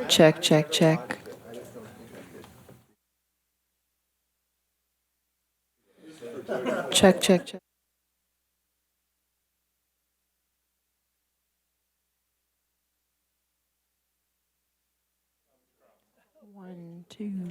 Check, check, check. Check, check, check. One, two.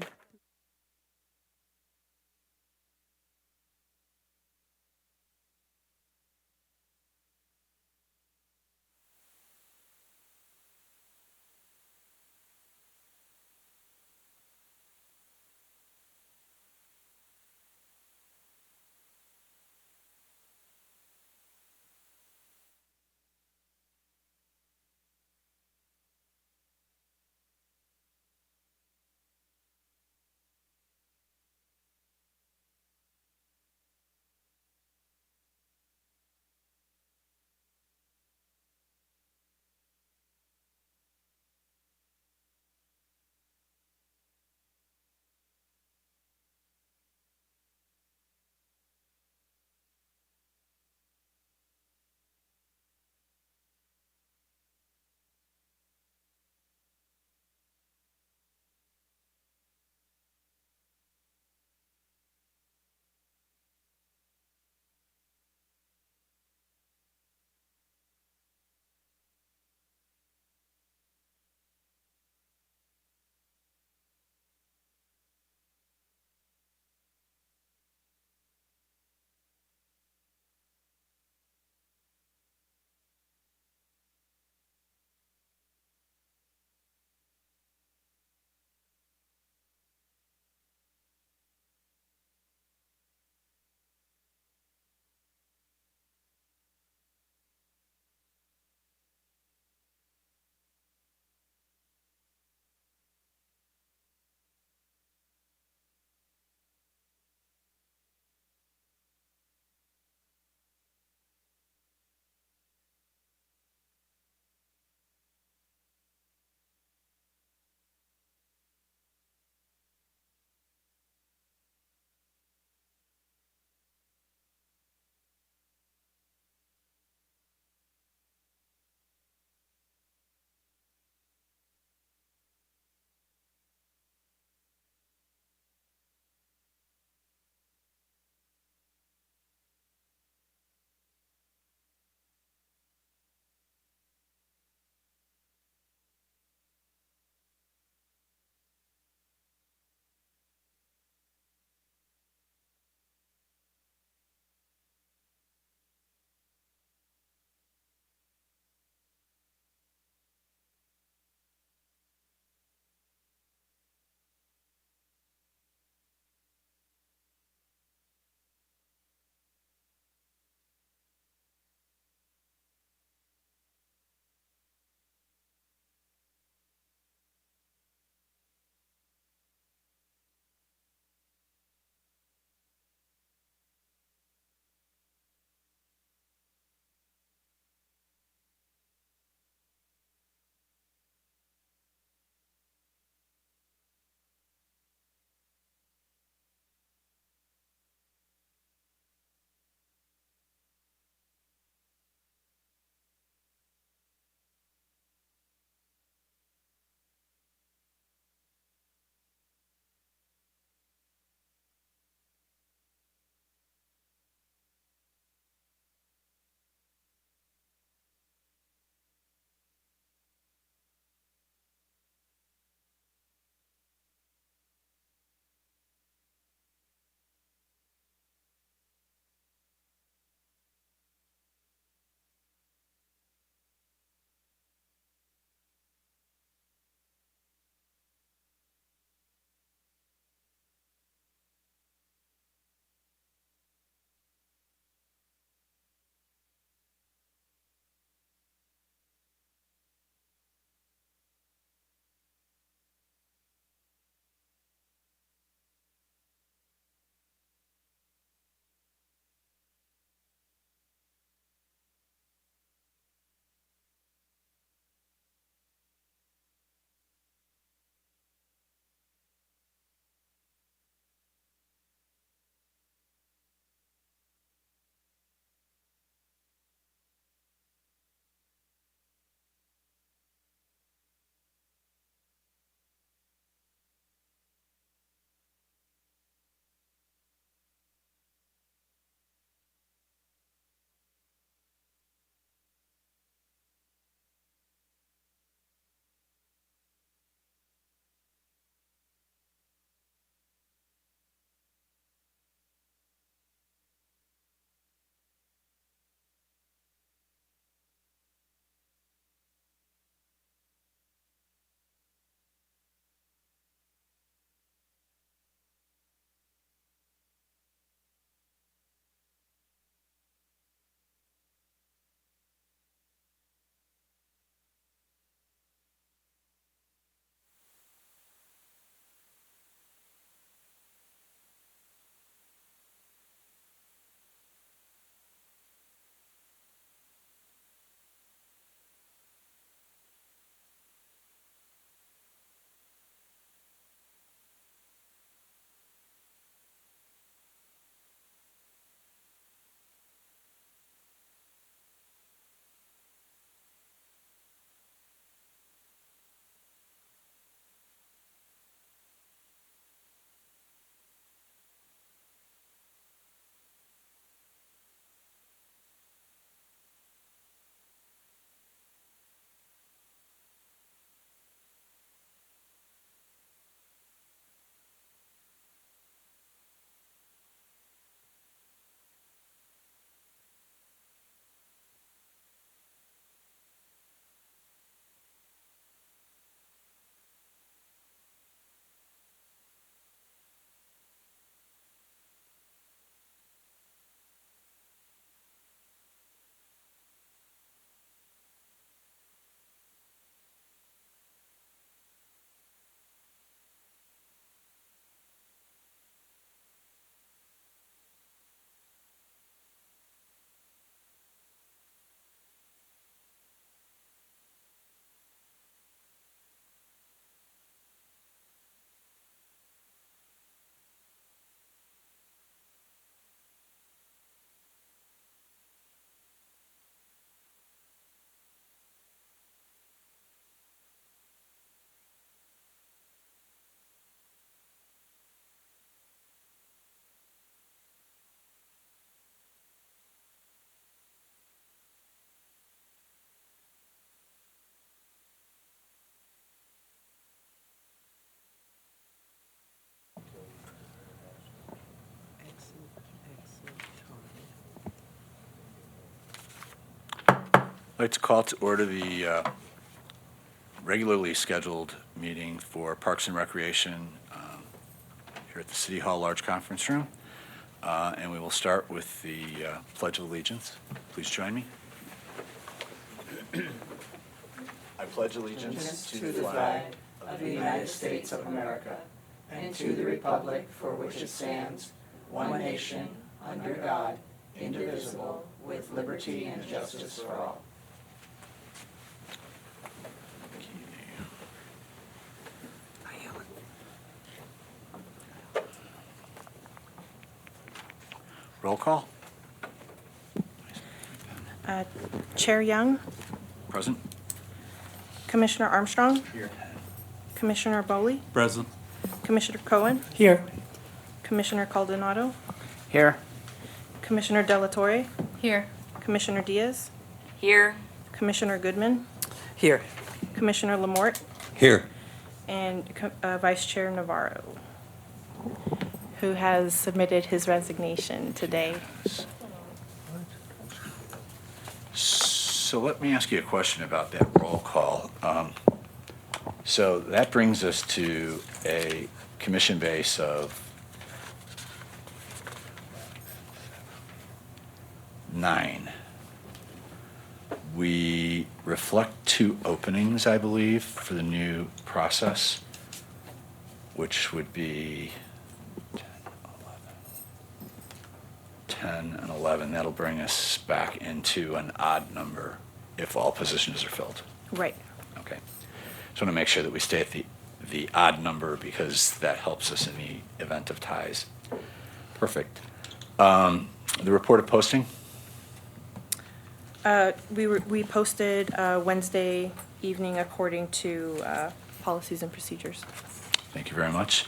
like to call to order the regularly scheduled meeting for Parks and Recreation here at the City Hall Large Conference Room. And we will start with the Pledge of Allegiance. Please join me. I pledge allegiance to the flag of the United States of America and to the republic for which it stands, one nation, under God, indivisible, with liberty and justice for all. Roll call. Chair Young, Present. Commissioner Armstrong. Here. Commissioner Bowley, Present. Commissioner Cohen, Here. Commissioner Caldonado, Here. Commissioner Delatorre, Here. Commissioner Diaz, Here. Commissioner Goodman, Here. Commissioner Lamort, Here. and Vice Chair Navarro, who has submitted his resignation today. So let me ask you a question about that roll call. So that brings us to a commission base of 9. We reflect 2 openings, I believe, for the new process, which would be 10 and 11. That'll bring us back into an odd number if all positions are filled. Right. Okay. Just want to make sure that we stay at the odd number because that helps us in the event of ties. Perfect. The report of posting? We posted Wednesday evening according to policies and procedures. Thank you very much.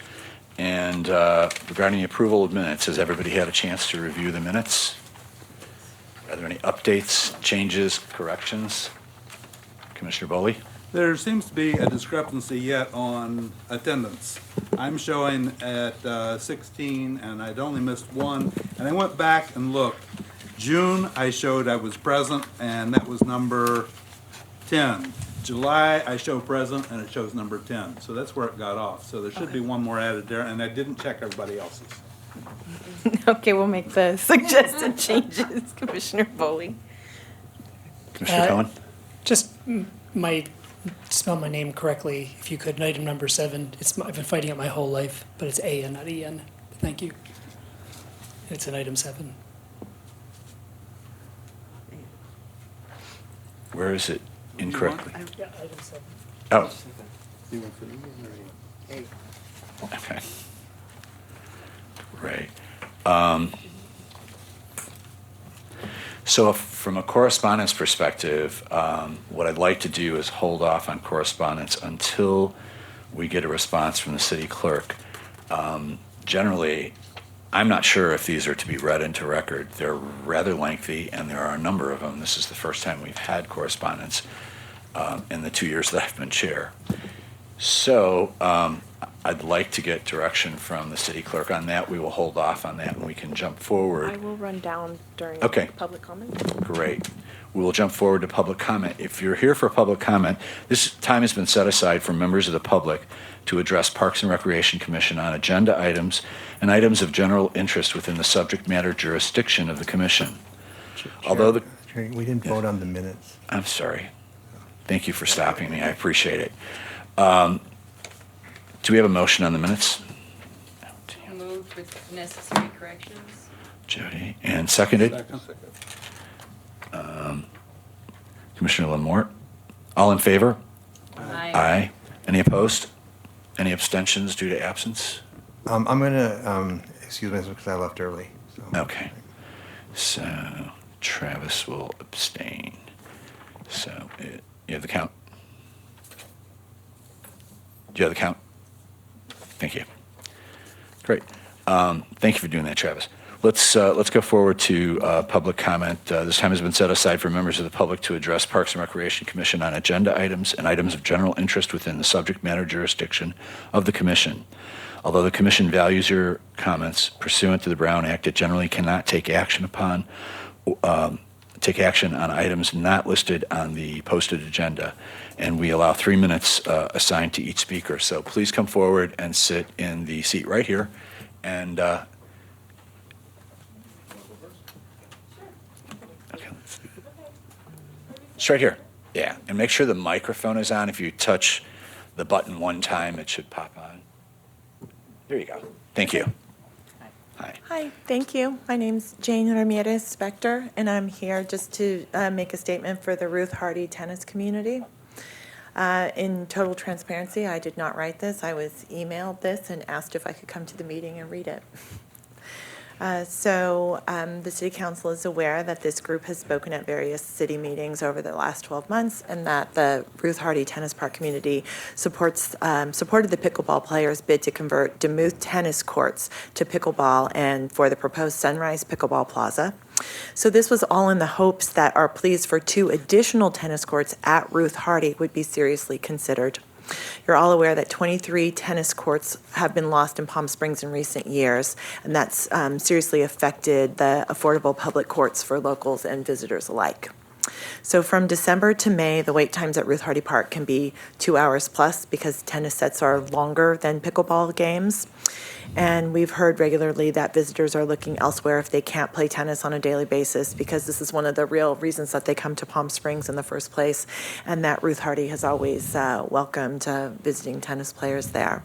And regarding the approval of minutes, has everybody had a chance to review the minutes? Are there any updates, changes, corrections? Commissioner Bowley? There seems to be a discrepancy yet on attendance. I'm showing at 16, and I'd only missed 1. And I went back and looked. June, I showed I was present, and that was number 10. July, I show present, and it shows number 10. So that's where it got off. So there should be 1 more added there, and I didn't check everybody else's. Okay, we'll make the suggested changes, Commissioner Bowley. Commissioner Cohen? Just might spell my name correctly, if you could. Item number 7. I've been fighting it my whole life, but it's A and not E-N. Thank you. It's in item 7. Where is it incorrectly? Yeah, item 7. Oh. Okay. Right. So from a correspondence perspective, what I'd like to do is hold off on correspondence until we get a response from the city clerk. Generally, I'm not sure if these are to be read into record. They're rather lengthy, and there are a number of them. This is the first time we've had correspondence in the 2 years that I've been chair. So I'd like to get direction from the city clerk on that. We will hold off on that, and we can jump forward. I will run down during Okay. public comment. Great. We will jump forward to public comment. If you're here for public comment, this time has been set aside for members of the public to address Parks and Recreation Commission on agenda items and items of general interest within the subject matter jurisdiction of the commission. Although the, Chair, we didn't vote on the minutes. I'm sorry. Thank you for stopping me. I appreciate it. Do we have a motion on the minutes? Moved with necessary corrections. Jody, and seconded? Second. Commissioner Lamort? All in favor? Aye. Aye. Any opposed? Any abstentions due to absence? I'm going to excuse myself because I left early. So. Okay. So Travis will abstain. So you have the count? Do you have the count? Thank you. Great. Thank you for doing that, Travis. Let's go forward to public comment. This time has been set aside for members of the public to address Parks and Recreation Commission on agenda items and items of general interest within the subject matter jurisdiction of the commission. Although the commission values your comments pursuant to the Brown Act, it generally cannot take action upon take action on items not listed on the posted agenda. And we allow 3 minutes assigned to each speaker. So please come forward and sit in the seat right here. And okay, let's do it. It's right here. Yeah, and make sure the microphone is on. If you touch the button one time, it should pop on. There you go. Thank you. Hi. Hi, thank you. My name's Jane Ramirez Spector, and I'm here just to make a statement for the Ruth Hardy tennis community. In total transparency, I did not write this. I was emailed this and asked if I could come to the meeting and read it. The City Council is aware that this group has spoken at various city meetings over the last 12 months, and that the Ruth Hardy Tennis Park community supported the pickleball players' bid to convert Demuth tennis courts to pickleball and for the proposed Sunrise Pickleball Plaza. So this was all in the hopes that our pleas for 2 additional tennis courts at Ruth Hardy would be seriously considered. You're all aware that 23 tennis courts have been lost in Palm Springs in recent years, and that's seriously affected the affordable public courts for locals and visitors alike. So from December to May, the wait times at Ruth Hardy Park can be 2 hours plus because tennis sets are longer than pickleball games. And we've heard regularly that visitors are looking elsewhere if they can't play tennis on a daily basis, because this is one of the real reasons that they come to Palm Springs in the first place, and that Ruth Hardy has always welcomed visiting tennis players there.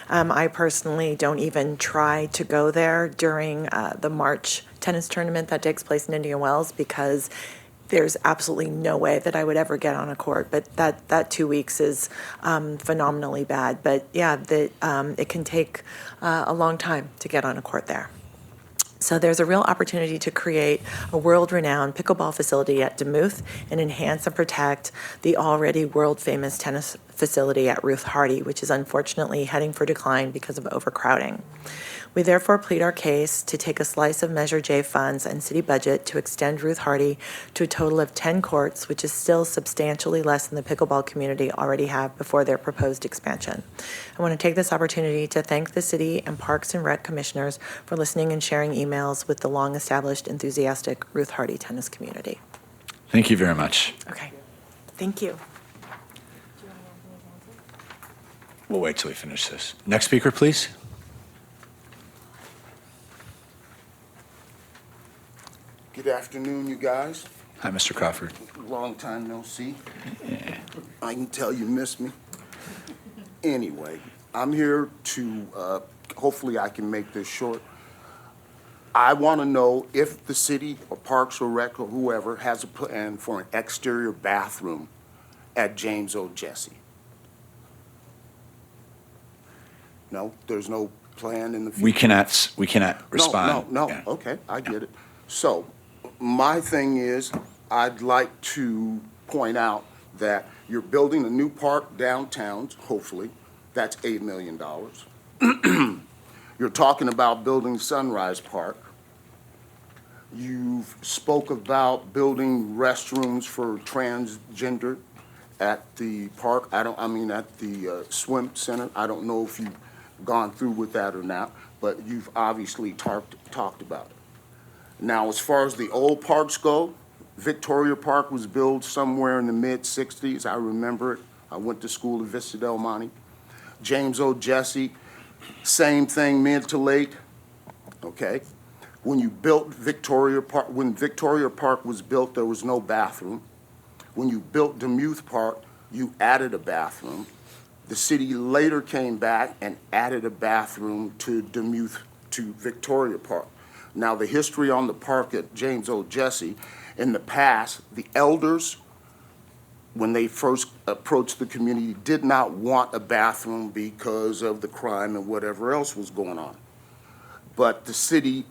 I personally don't even try to go there during the March tennis tournament that takes place in Indian Wells, because there's absolutely no way that I would ever get on a court. But that 2 weeks is phenomenally bad. But yeah, it can take a long time to get on a court there. So there's a real opportunity to create a world-renowned pickleball facility at Demuth and enhance and protect the already world-famous tennis facility at Ruth Hardy, which is unfortunately heading for decline because of overcrowding. We therefore plead our case to take a slice of Measure J funds and city budget to extend Ruth Hardy to a total of 10 courts, which is still substantially less than the pickleball community already have before their proposed expansion. I want to take this opportunity to thank the city and Parks and Rec commissioners for listening and sharing emails with the long-established, enthusiastic Ruth Hardy tennis community. Thank you very much. Okay, thank you. We'll wait till we finish this. Next speaker, please. Good afternoon, you guys. Hi, Mr. Crawford. Long time no see. I can tell you missed me. Anyway, I'm here to, hopefully I can make this short. I want to know if the city or Parks or Rec or whoever has a plan for an exterior bathroom at James O. Jesse. No, there's no plan in the future? We cannot respond. No, Yeah. okay, I get it. So, my thing is, I'd like to point out that you're building a new park downtown, hopefully. That's $8 million. You're talking about building Sunrise Park. You've spoke about building restrooms for transgender at the park. At the swim center. I don't know if you've gone through with that or not, but you've obviously talked about it. Now, as far as the old parks go, Victoria Park was built somewhere in the mid-'60s. I remember it. I went to school at Vista Del Monte. James O. Jesse, same thing, mid to late. Okay. When you built Victoria Park, when Victoria Park was built, there was no bathroom. When you built Demuth Park, you added a bathroom. The city later came back and added a bathroom to Victoria Park. Now, the history on the park at James O. Jesse, in the past, the elders, when they first approached the community, did not want a bathroom because of the crime and whatever else was going on. But the city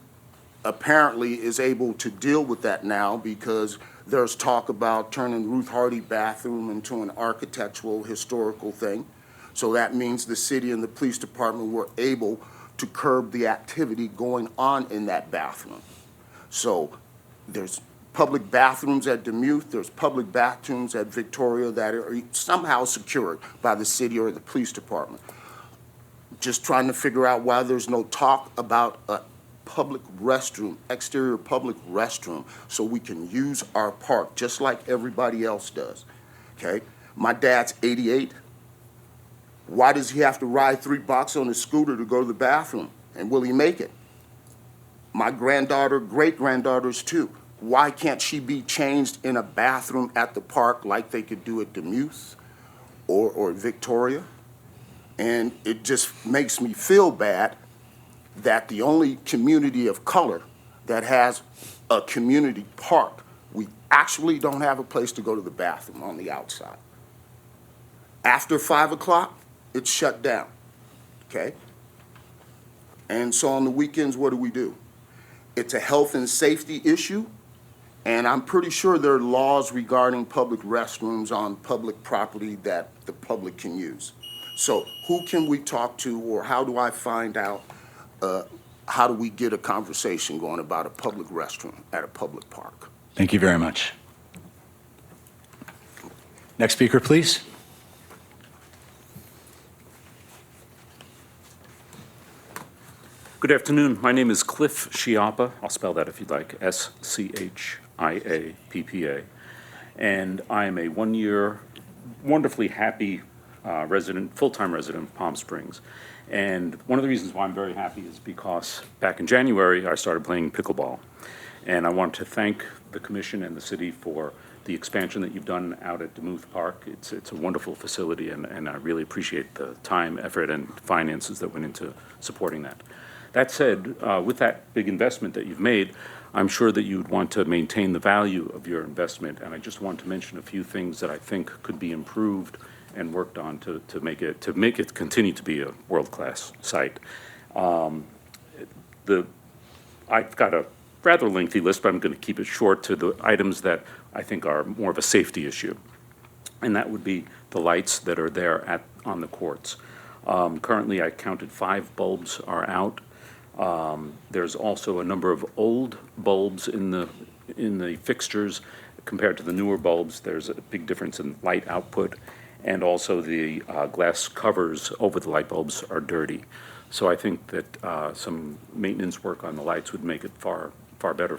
apparently is able to deal with that now because there's talk about turning Ruth Hardy bathroom into an architectural, historical thing. So that means the city and the police department were able to curb the activity going on in that bathroom. So there's public bathrooms at Demuth, there's public bathrooms at Victoria that are somehow secured by the city or the police department. Just trying to figure out why there's no talk about public restroom, exterior public restroom, so we can use our park just like everybody else does, okay? My dad's 88. Why does he have to ride 3 blocks on his scooter to go to the bathroom? And will he make it? My granddaughter, great-granddaughters too. Why can't she be changed in a bathroom at the park like they could do at Demuth or Victoria? And it just makes me feel bad that the only community of color that has a community park, we actually don't have a place to go to the bathroom on the outside. After 5 o'clock, it's shut down, okay? And so on the weekends, what do? It's a health and safety issue, and I'm pretty sure there are laws regarding public restrooms on public property that the public can use. So who can we talk to, or how do I find out, how do we get a conversation going about a public restroom at a public park? Thank you very much. Next speaker, please. Good afternoon. My name is Cliff Schiappa. I'll spell that if you'd like, S-C-H-I-A-P-P-A. And I am a one-year, wonderfully happy resident, full-time resident of Palm Springs. And one of the reasons why I'm very happy is because back in January, I started playing pickleball. And I want to thank the commission and the city for the expansion that you've done out at Demuth Park. It's a wonderful facility, and I really appreciate the time, effort, and finances that went into supporting that. That said, with that big investment that you've made, I'm sure that you would want to maintain the value of your investment, and I just want to mention a few things that I think could be improved and worked on to make it continue to be a world-class site. I've got a rather lengthy list, but I'm going to keep it short to the items that I think are more of a safety issue, and that would be the lights that are there on the courts. Currently, I counted 5 bulbs are out. There's also a number of old bulbs in the fixtures compared to the newer bulbs. There's a big difference in light output, and also the glass covers over the light bulbs are dirty. So I think that some maintenance work on the lights would make it far better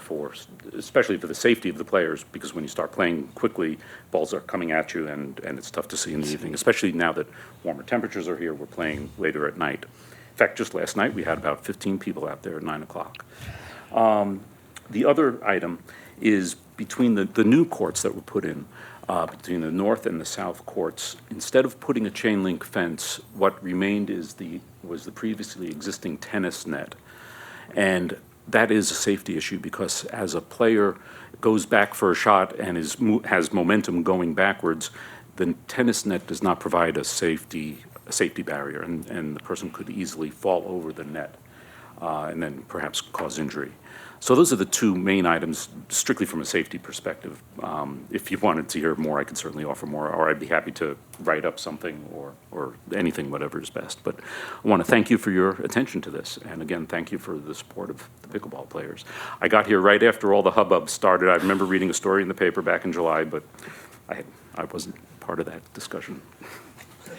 especially for the safety of the players, because when you start playing quickly, balls are coming at you, and it's tough to see in the evening, especially now that warmer temperatures are here. We're playing later at night. In fact, just last night, we had about 15 people out there at 9 o'clock. The other item is between the new courts that were put in, between the north and the south courts. Instead of putting a chain link fence, what remained was the previously existing tennis net. And that is a safety issue, because as a player goes back for a shot and has momentum going backwards, the tennis net does not provide a safety barrier, and the person could easily fall over the net and then perhaps cause injury. So those are the 2 main items, strictly from a safety perspective. If you wanted to hear more, I could certainly offer more, or I'd be happy to write up something or anything, whatever is best. But I want to thank you for your attention to this, and again, thank you for the support of the pickleball players. I got here right after all the hubbub started. I remember reading a story in the paper back in July, but I wasn't part of that discussion.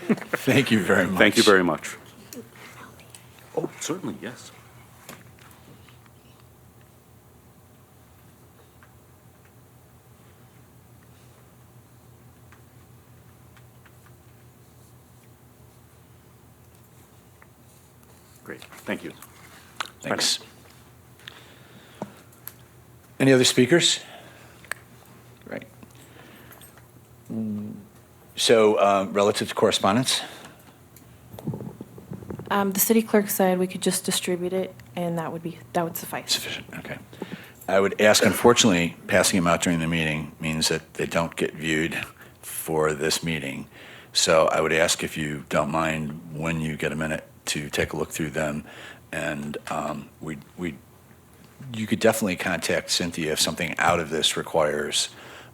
Thank you very much. Thank you very much. Oh, certainly, yes. Great, thank you. Thanks. Any other speakers? Right. So relative to correspondence? The city clerk said we could just distribute it, and that would suffice. Sufficient, okay. I would ask, unfortunately, passing them out during the meeting means that they don't get viewed for this meeting. So I would ask if you don't mind, when you get a minute, to take a look through them. And you could definitely contact Cynthia if something out of this requires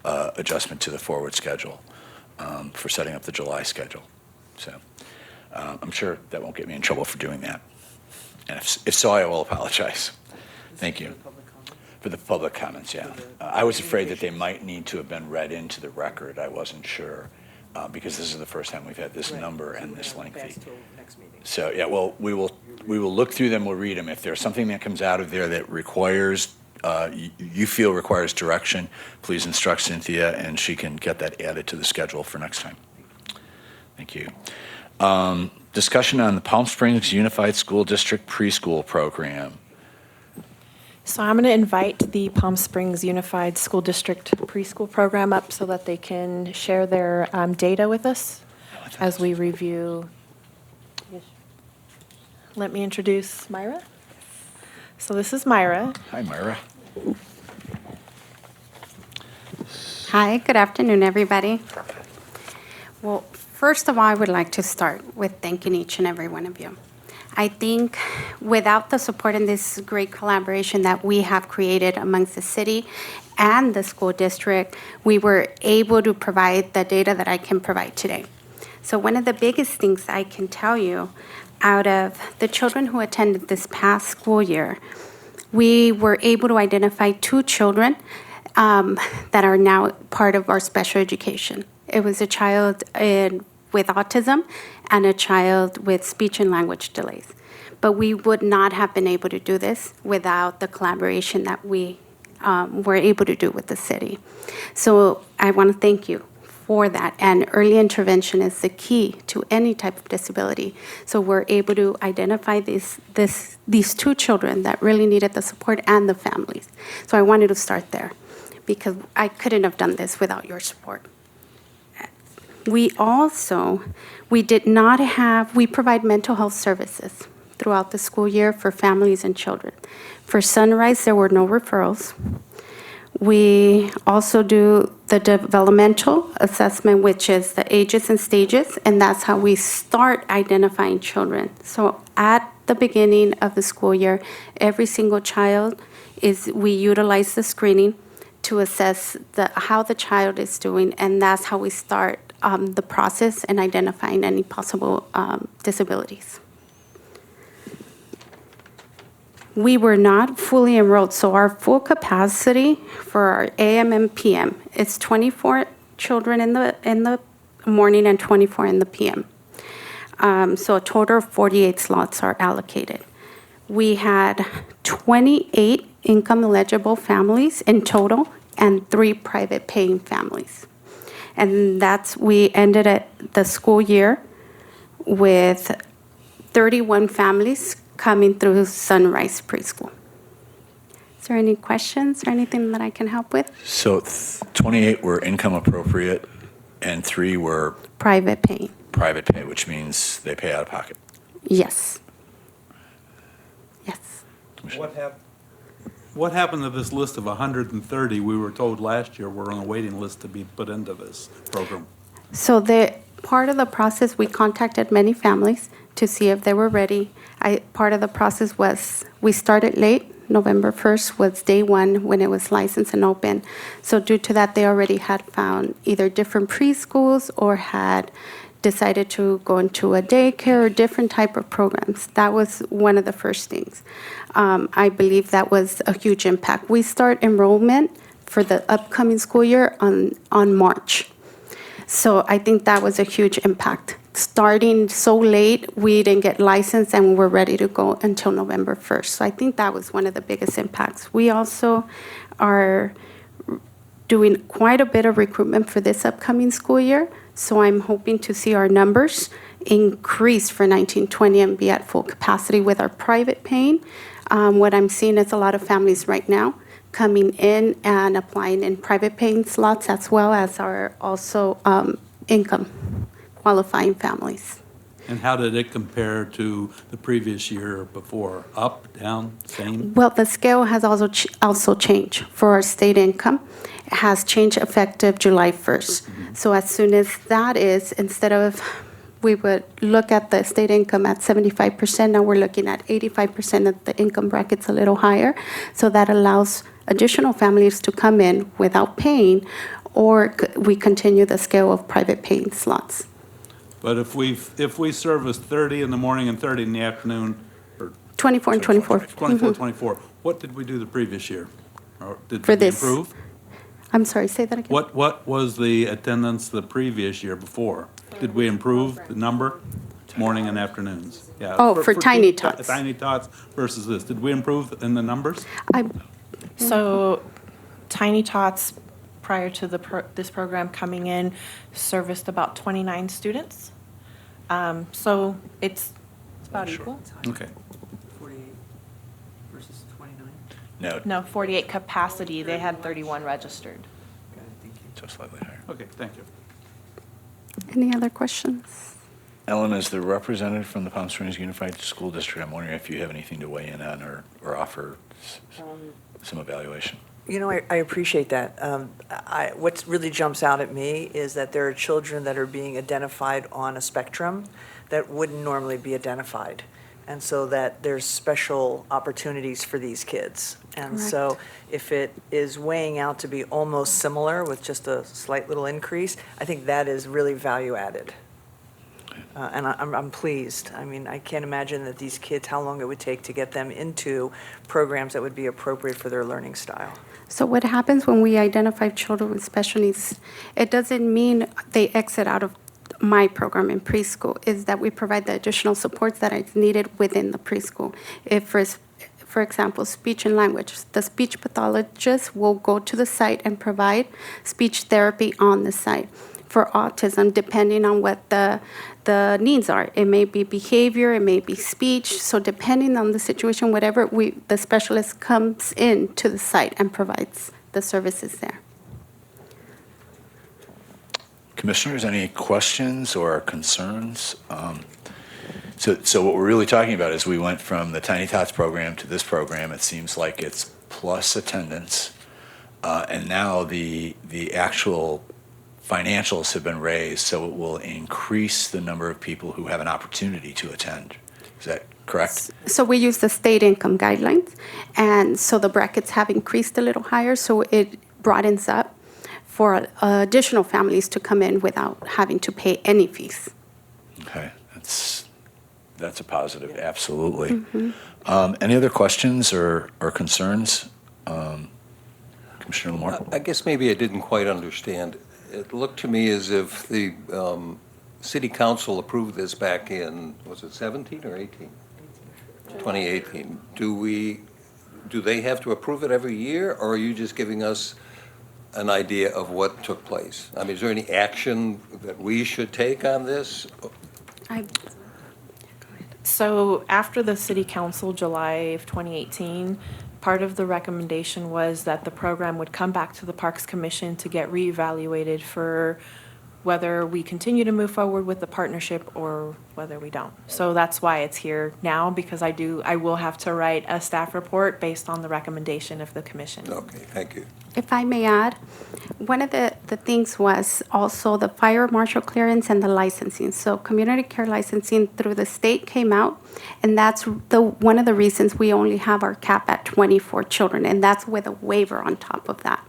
adjustment to the forward schedule for setting up the July schedule. So I'm sure that won't get me in trouble for doing that. And if so, I will apologize. Thank you. For the public comments, yeah. I was afraid that they might need to have been read into the record. I wasn't sure. because this is the first time we've had this number and this lengthy. Pass till next meeting. So, yeah, well, we will look through them, we'll read them. If there's something that comes out of there that requires, you feel requires direction, please instruct Cynthia, and she can get that added to the schedule for next time. Thank you. Discussion on the Palm Springs Unified School District preschool program. So I'm going to invite the Palm Springs Unified School District preschool program up so that they can share their data with us as we review. Let me introduce Myra. So this is Myra. Hi, Myra. Hi, good afternoon, everybody. Well, first of all, I would like to start with thanking each and every one of you. I think without the support and this great collaboration that we have created amongst the city and the school district, we were able to provide the data that I can provide today. So one of the biggest things I can tell you, out of the children who attended this past school year, we were able to identify 2 children that are now part of our special education. It was a child with autism and a child with speech and language delays. But we would not have been able to do this without the collaboration that we were able to do with the city. So I want to thank you for that. And early intervention is the key to any type of disability. So we're able to identify these 2 children that really needed the support and the families. So I wanted to start there because I couldn't have done this without your support. We provide mental health services throughout the school year for families and children. For Sunrise, there were no referrals. We also do the developmental assessment, which is the ages and stages, and that's how we start identifying children. So at the beginning of the school year, every single child we utilize the screening to assess how the child is doing, and that's how we start the process and identifying any possible disabilities. We were not fully enrolled, so our full capacity for our AM and PM is 24 children in the morning and 24 in the PM. So a total of 48 slots are allocated. We had 28 income eligible families in total and 3 private paying families. And we ended the school year with 31 families coming through Sunrise Preschool. Is there any questions or anything that I can help with? So 28 were income appropriate and 3 were Private paying, private pay, which means they pay out of pocket. yes. Yes. What happened to this list of 130 we were told last year were on a waiting list to be put into this program? So part of the process, we contacted many families to see if they were ready. Part of the process was we started late. November 1st was day 1 when it was licensed and open. So due to that, they already had found either different preschools or had decided to go into a daycare or different type of programs. That was one of the first things. I believe that was a huge impact. We start enrollment for the upcoming school year on March. So I think that was a huge impact. Starting so late, we didn't get licensed and we were ready to go until November 1st. So I think that was one of the biggest impacts. We also are doing quite a bit of recruitment for this upcoming school year. So I'm hoping to see our numbers increase for 1920 and be at full capacity with our private paying. What I'm seeing is a lot of families right now coming in and applying in private paying slots as well as our also income qualifying families. And how did it compare to the previous year before? Up, down, same? Well, the scale has also changed for our state income. It has changed effective July 1st. So as soon as that is, instead of we would look at the state income at 75%, now we're looking at 85% of the income bracket's a little higher. So that allows additional families to come in without paying, or we continue the scale of private paying slots. But if we service 30 in the morning and 30 in the afternoon, or 24 and 24. 24, 24, what did we do the previous year? Or did For we this. improve? I'm sorry, say that again. What was the attendance the previous year before? Did we improve the number, morning and afternoons? Yeah. Oh, for Tiny Tots. Tiny Tots versus this. Did we improve in the numbers? So Tiny Tots, prior to this program coming in, serviced about 29 students. So it's about equal. Okay. 48 versus 29. No, No, 48 capacity. They had 31 registered. Okay, thank you. so slightly higher. Okay, thank you. Any other questions? Ellen, as the representative from the Palm Springs Unified School District, I'm wondering if you have anything to weigh in on or offer some evaluation. You know, I appreciate that. What really jumps out at me is that there are children that are being identified on a spectrum that wouldn't normally be identified. And so that there's special opportunities for these kids. And so if it is weighing out to be almost similar with just a slight little increase, I think that is really value added. And I'm pleased. I mean, I can't imagine that these kids, how long it would take to get them into programs that would be appropriate for their learning style. So what happens when we identify children with special needs, it doesn't mean they exit out of my program in preschool, is that we provide the additional supports that are needed within the preschool. If, for example, speech and language, the speech pathologist will go to the site and provide speech therapy on the site. For autism, depending on what the needs are. It may be behavior, it may be speech. So depending on the situation, whatever, the specialist comes in to the site and provides the services there. Commissioners, any questions or concerns? So what we're really talking about is we went from the Tiny Tots program to this program. It seems like it's plus attendance, and now the actual financials have been raised, so it will increase the number of people who have an opportunity to attend. Is that correct? So we use the state income guidelines, and so the brackets have increased a little higher, so it broadens up for additional families to come in without having to pay any fees. Okay, that's a positive, absolutely. Any other questions or concerns? Commissioner Lamore? I guess maybe I didn't quite understand. It looked to me as if the city council approved this back in, was it 17 or 18? 2018. Do they have to approve it every year, or are you just giving us an idea of what took place? I mean, is there any action that we should take on this? So after the city council, July of 2018, part of the recommendation was that the program would come back to the Parks Commission to get reevaluated for whether we continue to move forward with the partnership or whether we don't. So that's why it's here now, because I will have to write a staff report based on the recommendation of the commission. Okay, thank you. If I may add, one of the things was also the fire marshal clearance and the licensing. So community care licensing through the state came out, and that's one of the reasons we only have our cap at 24 children, and that's with a waiver on top of that.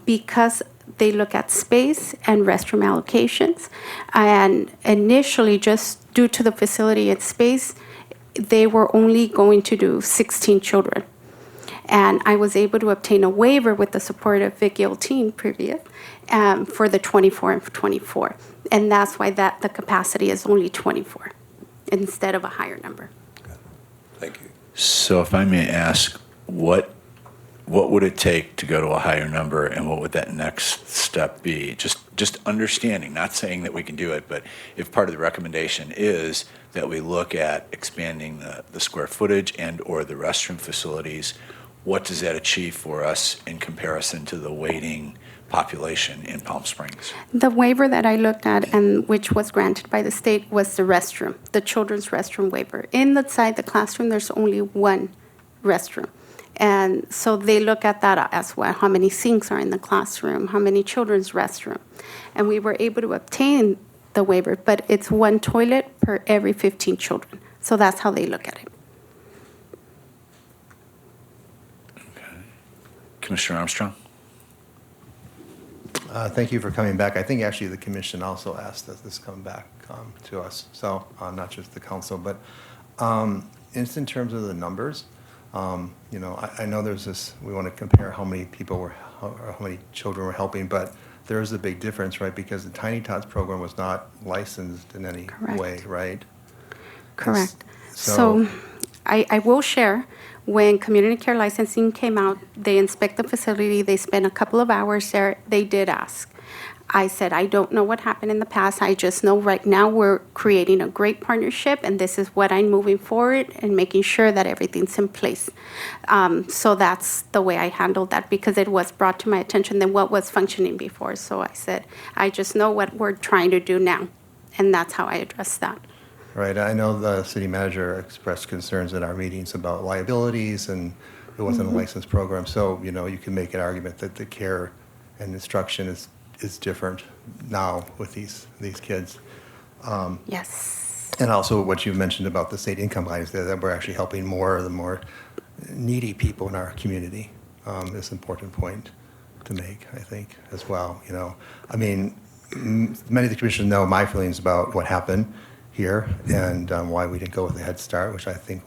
Because they look at space and restroom allocations, and initially, just due to the facility and space, they were only going to do 16 children. And I was able to obtain a waiver with the support of Vicky Olteen previous for the 24 and 24. And that's why the capacity is only 24 instead of a higher number. Thank you. So if I may ask, what would it take to go to a higher number, and what would that next step be? Just understanding, not saying that we can do it, but if part of the recommendation is that we look at expanding the square footage and or the restroom facilities, what does that achieve for us in comparison to the waiting population in Palm Springs? The waiver that I looked at, and which was granted by the state, was the restroom, the children's restroom waiver. Inside the classroom, there's only one restroom. And so they look at that as well, how many sinks are in the classroom, how many children's restroom. And we were able to obtain the waiver, but it's one toilet per every 15 children. So that's how they look at it. Commissioner Armstrong? Thank you for coming back. I think actually the commission also asked that this come back to us, so not just the council, but just in terms of the numbers, You know, I know there's this, we want to compare how many people were, how many children were helping, but there is a big difference, right? Because the Tiny Tots program was not licensed in any Correct. way, right? Correct. So- So I will share, when community care licensing came out, they inspect the facility, they spent a couple of hours there, they did ask. I said, I don't know what happened in the past, I just know right now we're creating a great partnership, and this is what I'm moving forward and making sure that everything's in place. So that's the way I handled that, because it was brought to my attention that what was functioning before. So I said, I just know what we're trying to do now, and that's how I addressed that. Right, I know the city manager expressed concerns at our meetings about liabilities, and it wasn't a licensed program, so, you know, you can make an argument that the care and instruction is different now with these kids. Yes. And also what you mentioned about the state income lines there, that we're actually helping more of the more needy people in our community, is an important point to make, I think, as well, you know. I mean, many of the commissioners know my feelings about what happened here and why we didn't go with the Head Start, which I think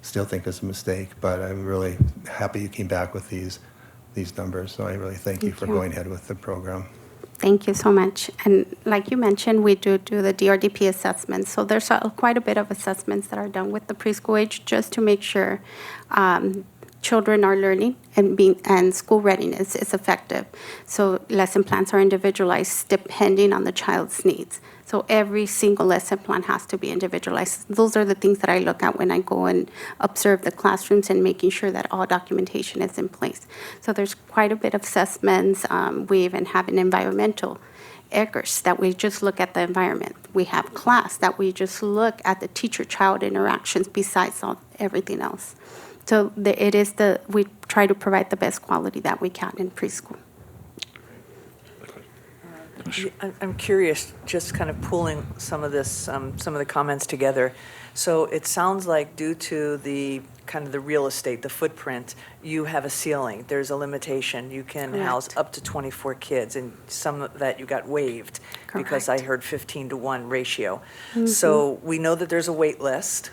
still think is a mistake, but I'm really happy you came back with these numbers, so I really thank you for going ahead with the program. Thank you so much. And like you mentioned, we do the DRDP assessments. So there's quite a bit of assessments that are done with the preschool age just to make sure children are learning and school readiness is effective. So lesson plans are individualized depending on the child's needs. So every single lesson plan has to be individualized. Those are the things that I look at when I go and observe the classrooms and making sure that all documentation is in place. So there's quite a bit of assessments. We even have an environmental ECRS that we just look at the environment. We have class that we just look at the teacher-child interactions besides everything else. So we try to provide the best quality that we can in preschool. I'm curious, just kind of pulling some of the comments together. So it sounds like due to the kind of the real estate, the footprint, you have a ceiling. There's a limitation. You can house Correct. up to 24 kids, and some of that you got waived because I Correct. heard 15-to-1 ratio. So we know that there's a wait list.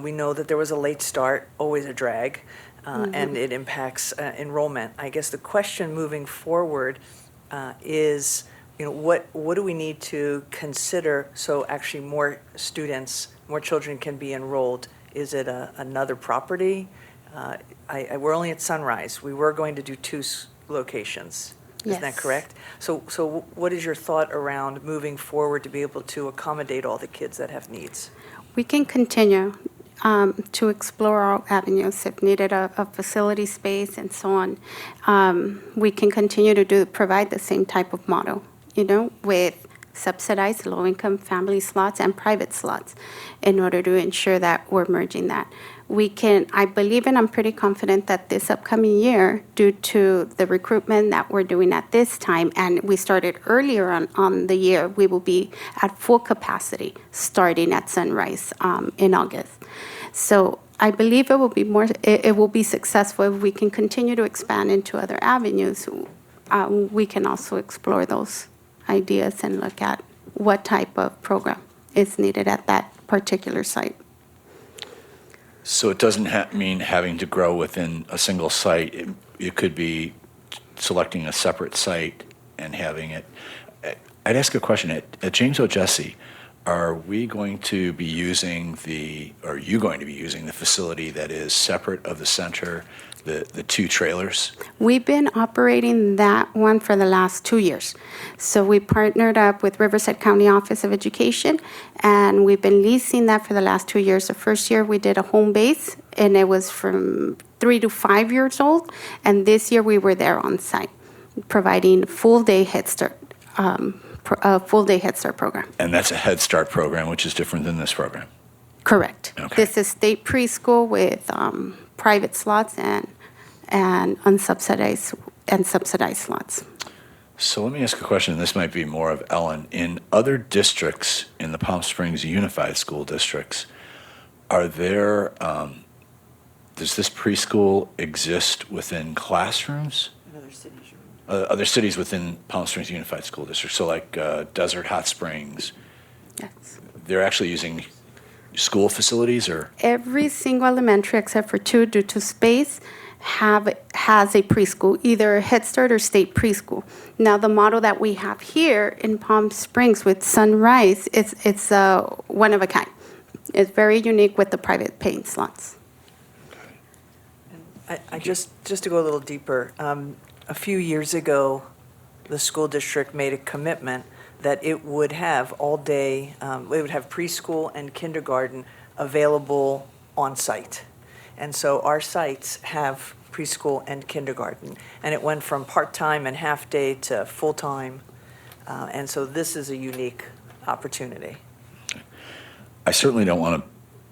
We know that there was a late start, always a drag, and it impacts enrollment. I guess the question moving forward is, you know, what do we need to consider so actually more students, more children can be enrolled? Is it another property? We're only at Sunrise. We were going to do 2 locations. Isn't that Yes. correct? So what is your thought around moving forward to be able to accommodate all the kids that have needs? We can continue to explore all avenues if needed, a facility space and so on. We can continue to provide the same type of model, you know, with subsidized low-income family slots and private slots in order to ensure that we're merging that. I believe and I'm pretty confident that this upcoming year, due to the recruitment that we're doing at this time, and we started earlier on the year, we will be at full capacity starting at Sunrise in August. So I believe it will be successful if we can continue to expand into other avenues. We can also explore those ideas and look at what type of program is needed at that particular site. So it doesn't mean having to grow within a single site. It could be selecting a separate site and having it. I'd ask a question. At James O. Jesse, are we going to be using are you going to be using the facility that is separate of the center, the 2 trailers? We've been operating that one for the last 2 years. So we partnered up with Riverside County Office of Education, and we've been leasing that for the last 2 years. The first year we did a home base, and it was from 3 to 5 years old. And this year we were there on site, providing full-day Head Start, a full-day Head Start program. And that's a Head Start program, which is different than this program. Correct. Okay. This is state preschool with private slots and unsubsidized and subsidized slots. So let me ask a question, and this might be more of Ellen. In other districts, in the Palm Springs Unified School Districts, does this preschool exist within classrooms? Other cities within Palm Springs Unified School District, so like Desert Hot Springs, Yes. they're actually using school facilities, or? Every single elementary except for two due to space has a preschool, either Head Start or state preschool. Now, the model that we have here in Palm Springs with Sunrise, it's one of a kind. It's very unique with the private paying slots. I just to go a little deeper, a few years ago, the school district made a commitment that it would have all day, it would have preschool and kindergarten available on site. And so our sites have preschool and kindergarten. And it went from part-time and half-day to full-time. And so this is a unique opportunity. I certainly don't want to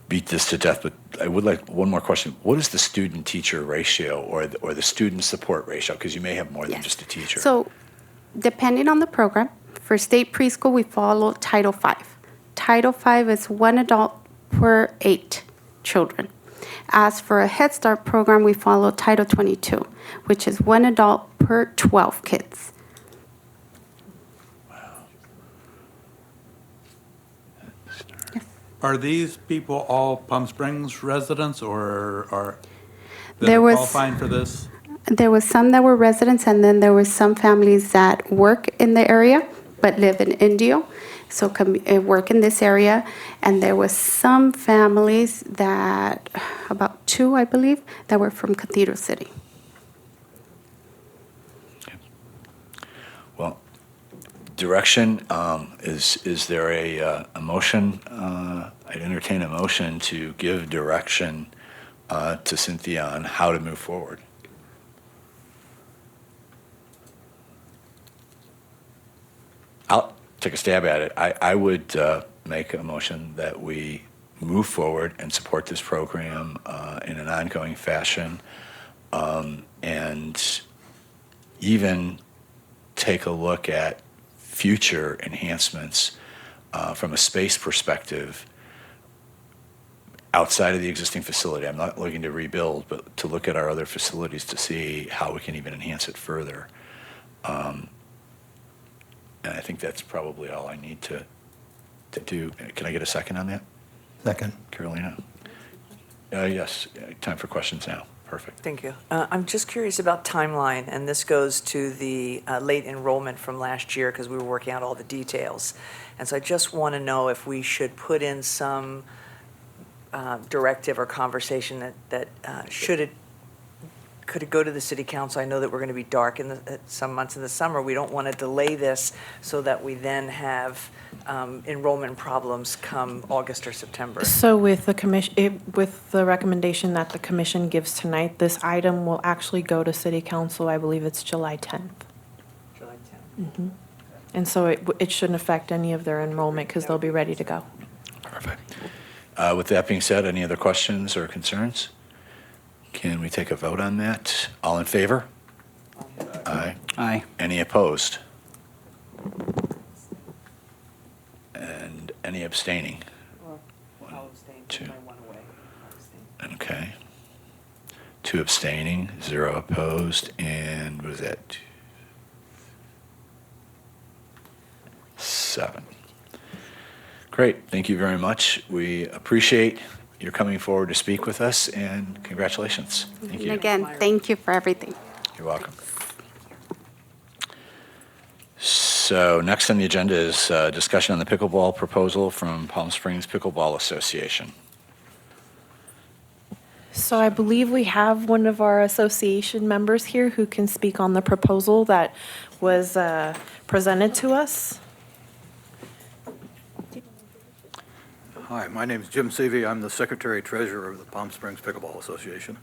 beat this to death, but I would like one more question. What is the student-teacher ratio or the student support ratio? Because you may have more than Yes. just a teacher. So, depending on the program, for state preschool, we follow Title V. Title V is 1 adult per 8 children. As for a Head Start program, we follow Title 22, which is 1 adult per 12 kids. Are these people all Palm Springs residents or are they There was- qualifying for this? There was some that were residents, and then there were some families that work in the area but live in Indio, so work in this area. And there was some families that, about 2, I believe, that were from Cathedral City. Well, direction, is there a motion? I'd entertain a motion to give direction to Cynthia on how to move forward. I'll take a stab at it. I would make a motion that we move forward and support this program in an ongoing fashion, and even take a look at future enhancements from a space perspective outside of the existing facility. I'm not looking to rebuild, but to look at our other facilities to see how we can even enhance it further. And I think that's probably all I need to do. Can I get a second on that, Second. Carolina? Yes, time for questions now. Perfect. Thank you. I'm just curious about timeline, and this goes to the late enrollment from last year because we were working out all the details. And so I just want to know if we should put in some directive or conversation that could it go to the city council? I know that we're going to be dark in some months in the summer. We don't want to delay this so that we then have enrollment problems come August or September. So with the commission, with the recommendation that the commission gives tonight, this item will actually go to city council, I believe it's July 10th. July 10th. And so it shouldn't affect any of their enrollment because they'll be ready to go. Perfect. With that being said, any other questions or concerns? Can we take a vote on that? All in favor? Aye. Aye. Any opposed? And any abstaining? I'll abstain. Two. I went away. I'll abstain. Okay. 2 abstaining, 0 opposed, and what is that? 7. Great, thank you very much. We appreciate your coming forward to speak with us, and congratulations. Thank And you. again, thank you for everything. You're welcome. So next on the agenda is discussion on the pickleball proposal from Palm Springs Pickleball Association. So I believe we have one of our association members here who can speak on the proposal that was presented to us. Hi, my name is Jim Seavey. I'm the Secretary-Treasurer of the Palm Springs Pickleball Association.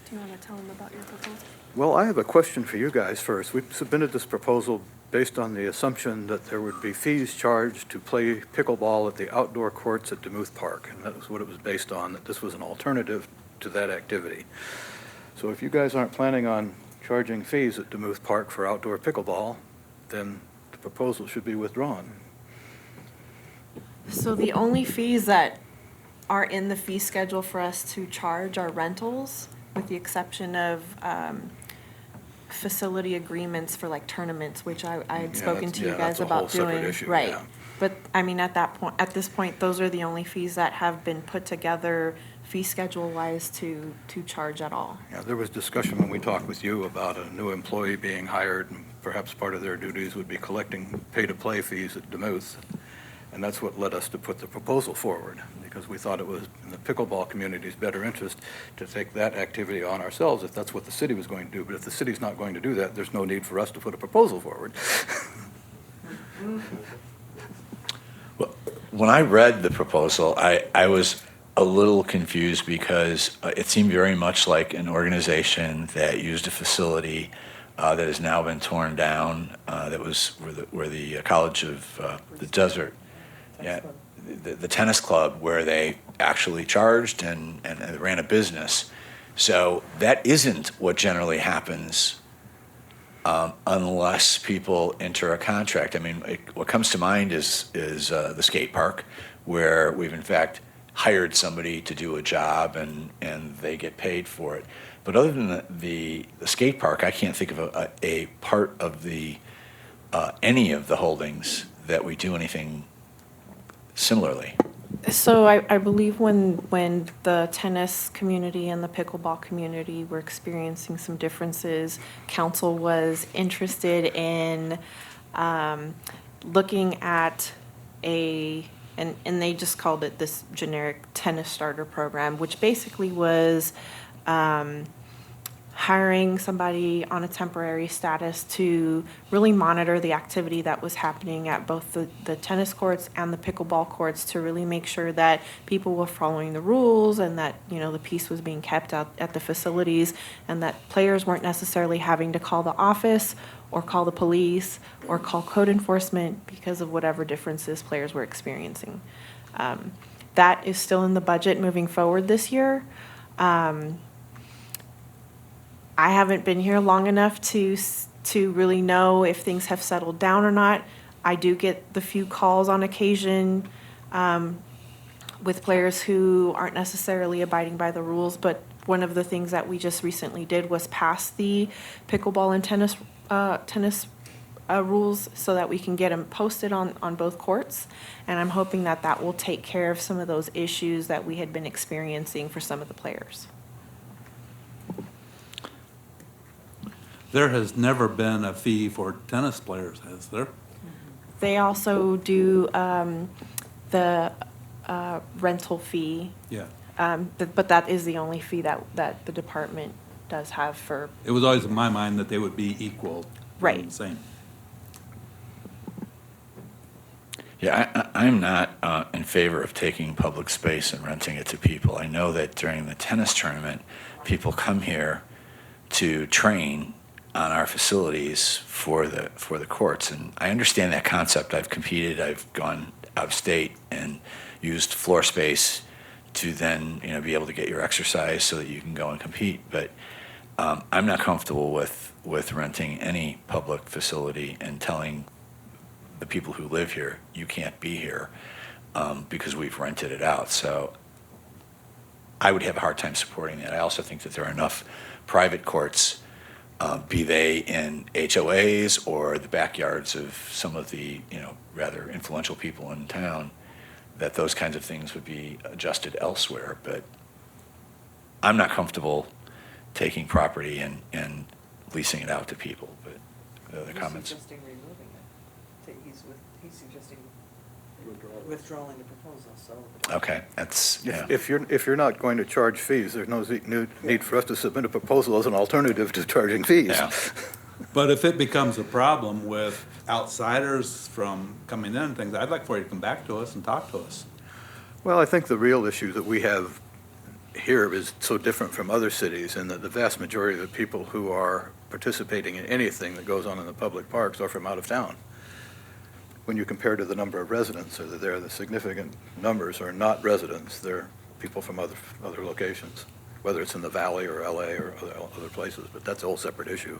Do you want to tell them about your proposal? Well, I have a question for you guys first. We submitted this proposal based on the assumption that there would be fees charged to play pickleball at the outdoor courts at Demuth Park, and that was what it was based on, that this was an alternative to that activity. So if you guys aren't planning on charging fees at Demuth Park for outdoor pickleball, then the proposal should be withdrawn. So the only fees that are in the fee schedule for us to charge are rentals, with the exception of facility agreements for like tournaments, which I had Yeah, spoken that's- to you yeah, guys that's a whole about separate doing. issue, Right. yeah. But I mean, at this point, those are the only fees that have been put together, fee schedule wise, to charge at all. Yeah, there was discussion when we talked with you about a new employee being hired, and perhaps part of their duties would be collecting pay-to-play fees at Demuth. And that's what led us to put the proposal forward, because we thought it was in the pickleball community's better interest to take that activity on ourselves if that's what the city was going to do. But if the city's not going to do that, there's no need for us to put a proposal forward. Well, when I read the proposal, I was a little confused because it seemed very much like an organization that used a facility that has now been torn down, that was where the College of the Desert, yeah, the tennis club, where they actually charged and ran a business. So that isn't what generally happens unless people enter a contract. I mean, what comes to mind is the skate park, where we've in fact hired somebody to do a job and they get paid for it. But other than the skate park, I can't think of a part of any of the holdings that we do anything similarly. So I believe when the tennis community and the pickleball community were experiencing some differences, council was interested in looking at and they just called it this generic tennis starter program, which basically was hiring somebody on a temporary status to really monitor the activity that was happening at both the tennis courts and the pickleball courts, to really make sure that people were following the rules and that, you know, the peace was being kept out at the facilities, and that players weren't necessarily having to call the office or call the police or call code enforcement because of whatever differences players were experiencing. That is still in the budget moving forward this year. I haven't been here long enough to really know if things have settled down or not. I do get the few calls on occasion with players who aren't necessarily abiding by the rules, but one of the things that we just recently did was pass the pickleball and tennis rules so that we can get them posted on both courts. And I'm hoping that that will take care of some of those issues that we had been experiencing for some of the players. There has never been a fee for tennis players, has there? They also do the rental fee, Yeah. but that is the only fee that the department does have for. It was always in my mind that they would be equal. Right. The same. Yeah, I'm not in favor of taking public space and renting it to people. I know that during the tennis tournament, people come here to train on our facilities for the courts, and I understand that concept. I've competed. I've gone out of state and used floor space to then be able to get your exercise so that you can go and compete. But I'm not comfortable with renting any public facility and telling the people who live here, you can't be here because we've rented it out. So I would have a hard time supporting that. I also think that there are enough private courts, be they in HOAs or the backyards of some of the rather influential people in town, that those kinds of things would be adjusted elsewhere. But I'm not comfortable taking property and leasing it out to people. But other comments? He's suggesting removing it. He's suggesting withdrawing the proposal, so. Okay, that's, yeah. If you're not going to charge fees, there's no need for us to submit a proposal as an alternative to charging fees. Yeah. But if it becomes a problem with outsiders from coming in and things, I'd like for you to come back to us and talk to us. Well, I think the real issue that we have here is so different from other cities, in that the vast majority of the people who are participating in anything that goes on in the public parks are from out of town. When you compare to the number of residents that are there, the significant numbers are not residents. They're people from other locations, whether it's in the Valley or LA or other places, but that's a whole separate issue.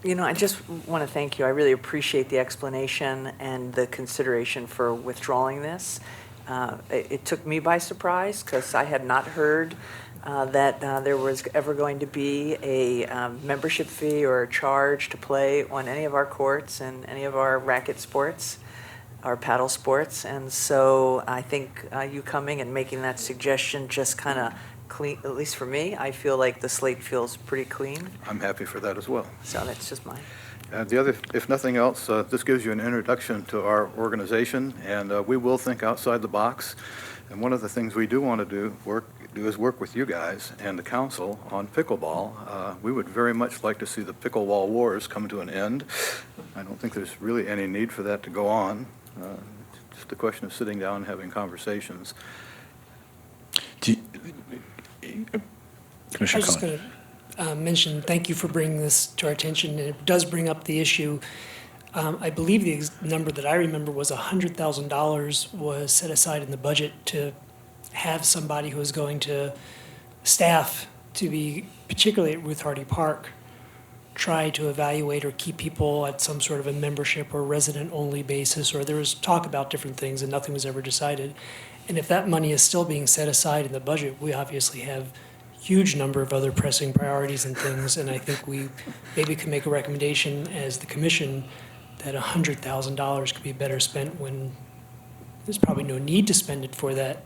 I just want to thank you. I really appreciate the explanation and the consideration for withdrawing this. It took me by surprise because I had not heard that there was ever going to be a membership fee or a charge to play on any of our courts and any of our racket sports, our paddle sports. And so I think you coming and making that suggestion just kind of clean, at least for me, I feel like the slate feels pretty clean. I'm happy for that as well. So that's just mine. The other, if nothing else, this gives you an introduction to our organization, and we will think outside the box. And one of the things we do want to do is work with you guys and the council on pickleball. We would very much like to see the pickleball wars come to an end. I don't think there's really any need for that to go on. Just a question of sitting down and having conversations. Commissioner I was just Cohen. going to mention, thank you for bringing this to our attention. It does bring up the issue. I believe the number that I remember was $100,000 was set aside in the budget to have somebody who is going to staff to be, particularly at Ruth Hardy Park, try to evaluate or keep people at some sort of a membership or resident-only basis, or there was talk about different things and nothing was ever decided. And if that money is still being set aside in the budget, we obviously have huge number of other pressing priorities and things, and I think we maybe can make a recommendation as the commission that $100,000 could be better spent when there's probably no need to spend it for that,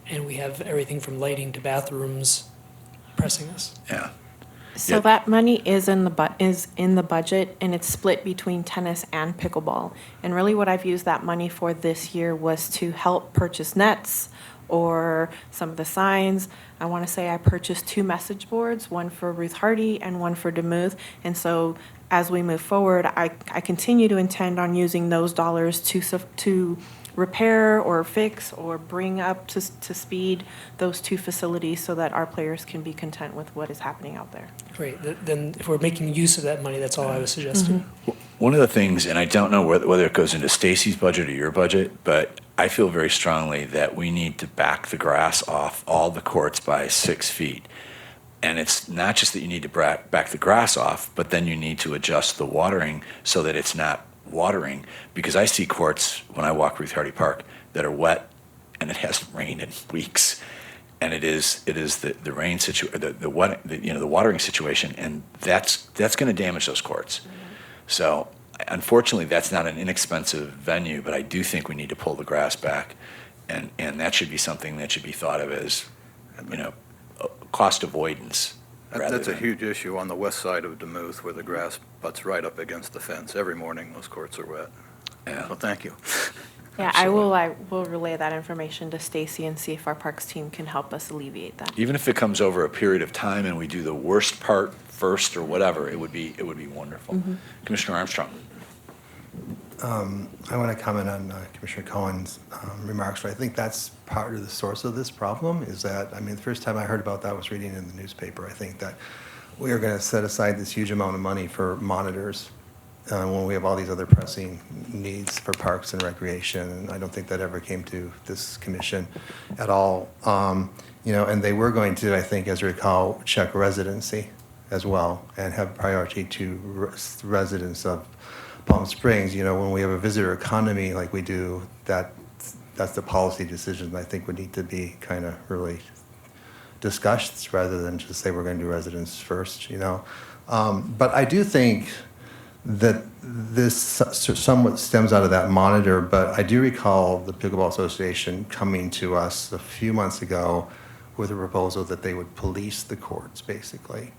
and we have everything from lighting to bathrooms pressing us. Yeah. So Yeah. that money is in the budget, and it's split between tennis and pickleball. And really what I've used that money for this year was to help purchase nets or some of the signs. I want to say I purchased 2 message boards, one for Ruth Hardy and one for Demuth. And so as we move forward, I continue to intend on using those dollars to repair or fix or bring up to speed those 2 facilities so that our players can be content with what is happening out there. Great, then if we're making use of that money, that's all I was suggesting. One of the things, and I don't know whether it goes into Stacy's budget or your budget, but I feel very strongly that we need to back the grass off all the courts by 6 feet. And it's not just that you need to back the grass off, but then you need to adjust the watering so that it's not watering. Because I see courts when I walk Ruth Hardy Park that are wet and it hasn't rained in weeks. And it is the rain the watering situation, and that's going to damage those courts. So unfortunately, that's not an inexpensive venue, but I do think we need to pull the grass back, and that should be something that should be thought of as, cost avoidance. That's a huge issue on the west side of Demuth where the grass butts right up against the fence. Every morning those courts are wet. Yeah. Well, thank you. Yeah, I will relay that information to Stacy and see if our parks team can help us alleviate that. Even if it comes over a period of time and we do the worst part first or whatever, it would be wonderful. Commissioner Armstrong. I want to comment on Commissioner Cohen's remarks, but I think that's part of the source of this problem is that, the first time I heard about that was reading in the newspaper. I think that we are going to set aside this huge amount of money for monitors when we have all these other pressing needs for parks and recreation. And I don't think that ever came to this commission at all. And they were going to, I think, as I recall, check residency as well and have priority to residents of Palm Springs. When we have a visitor economy like we do, that's the policy decision I think would need to be kind of really discussed rather than just say we're going to do residents first, But I do think that this somewhat stems out of that monitor, but I do recall the Pickleball Association coming to us a few months ago with a proposal that they would police the courts, basically.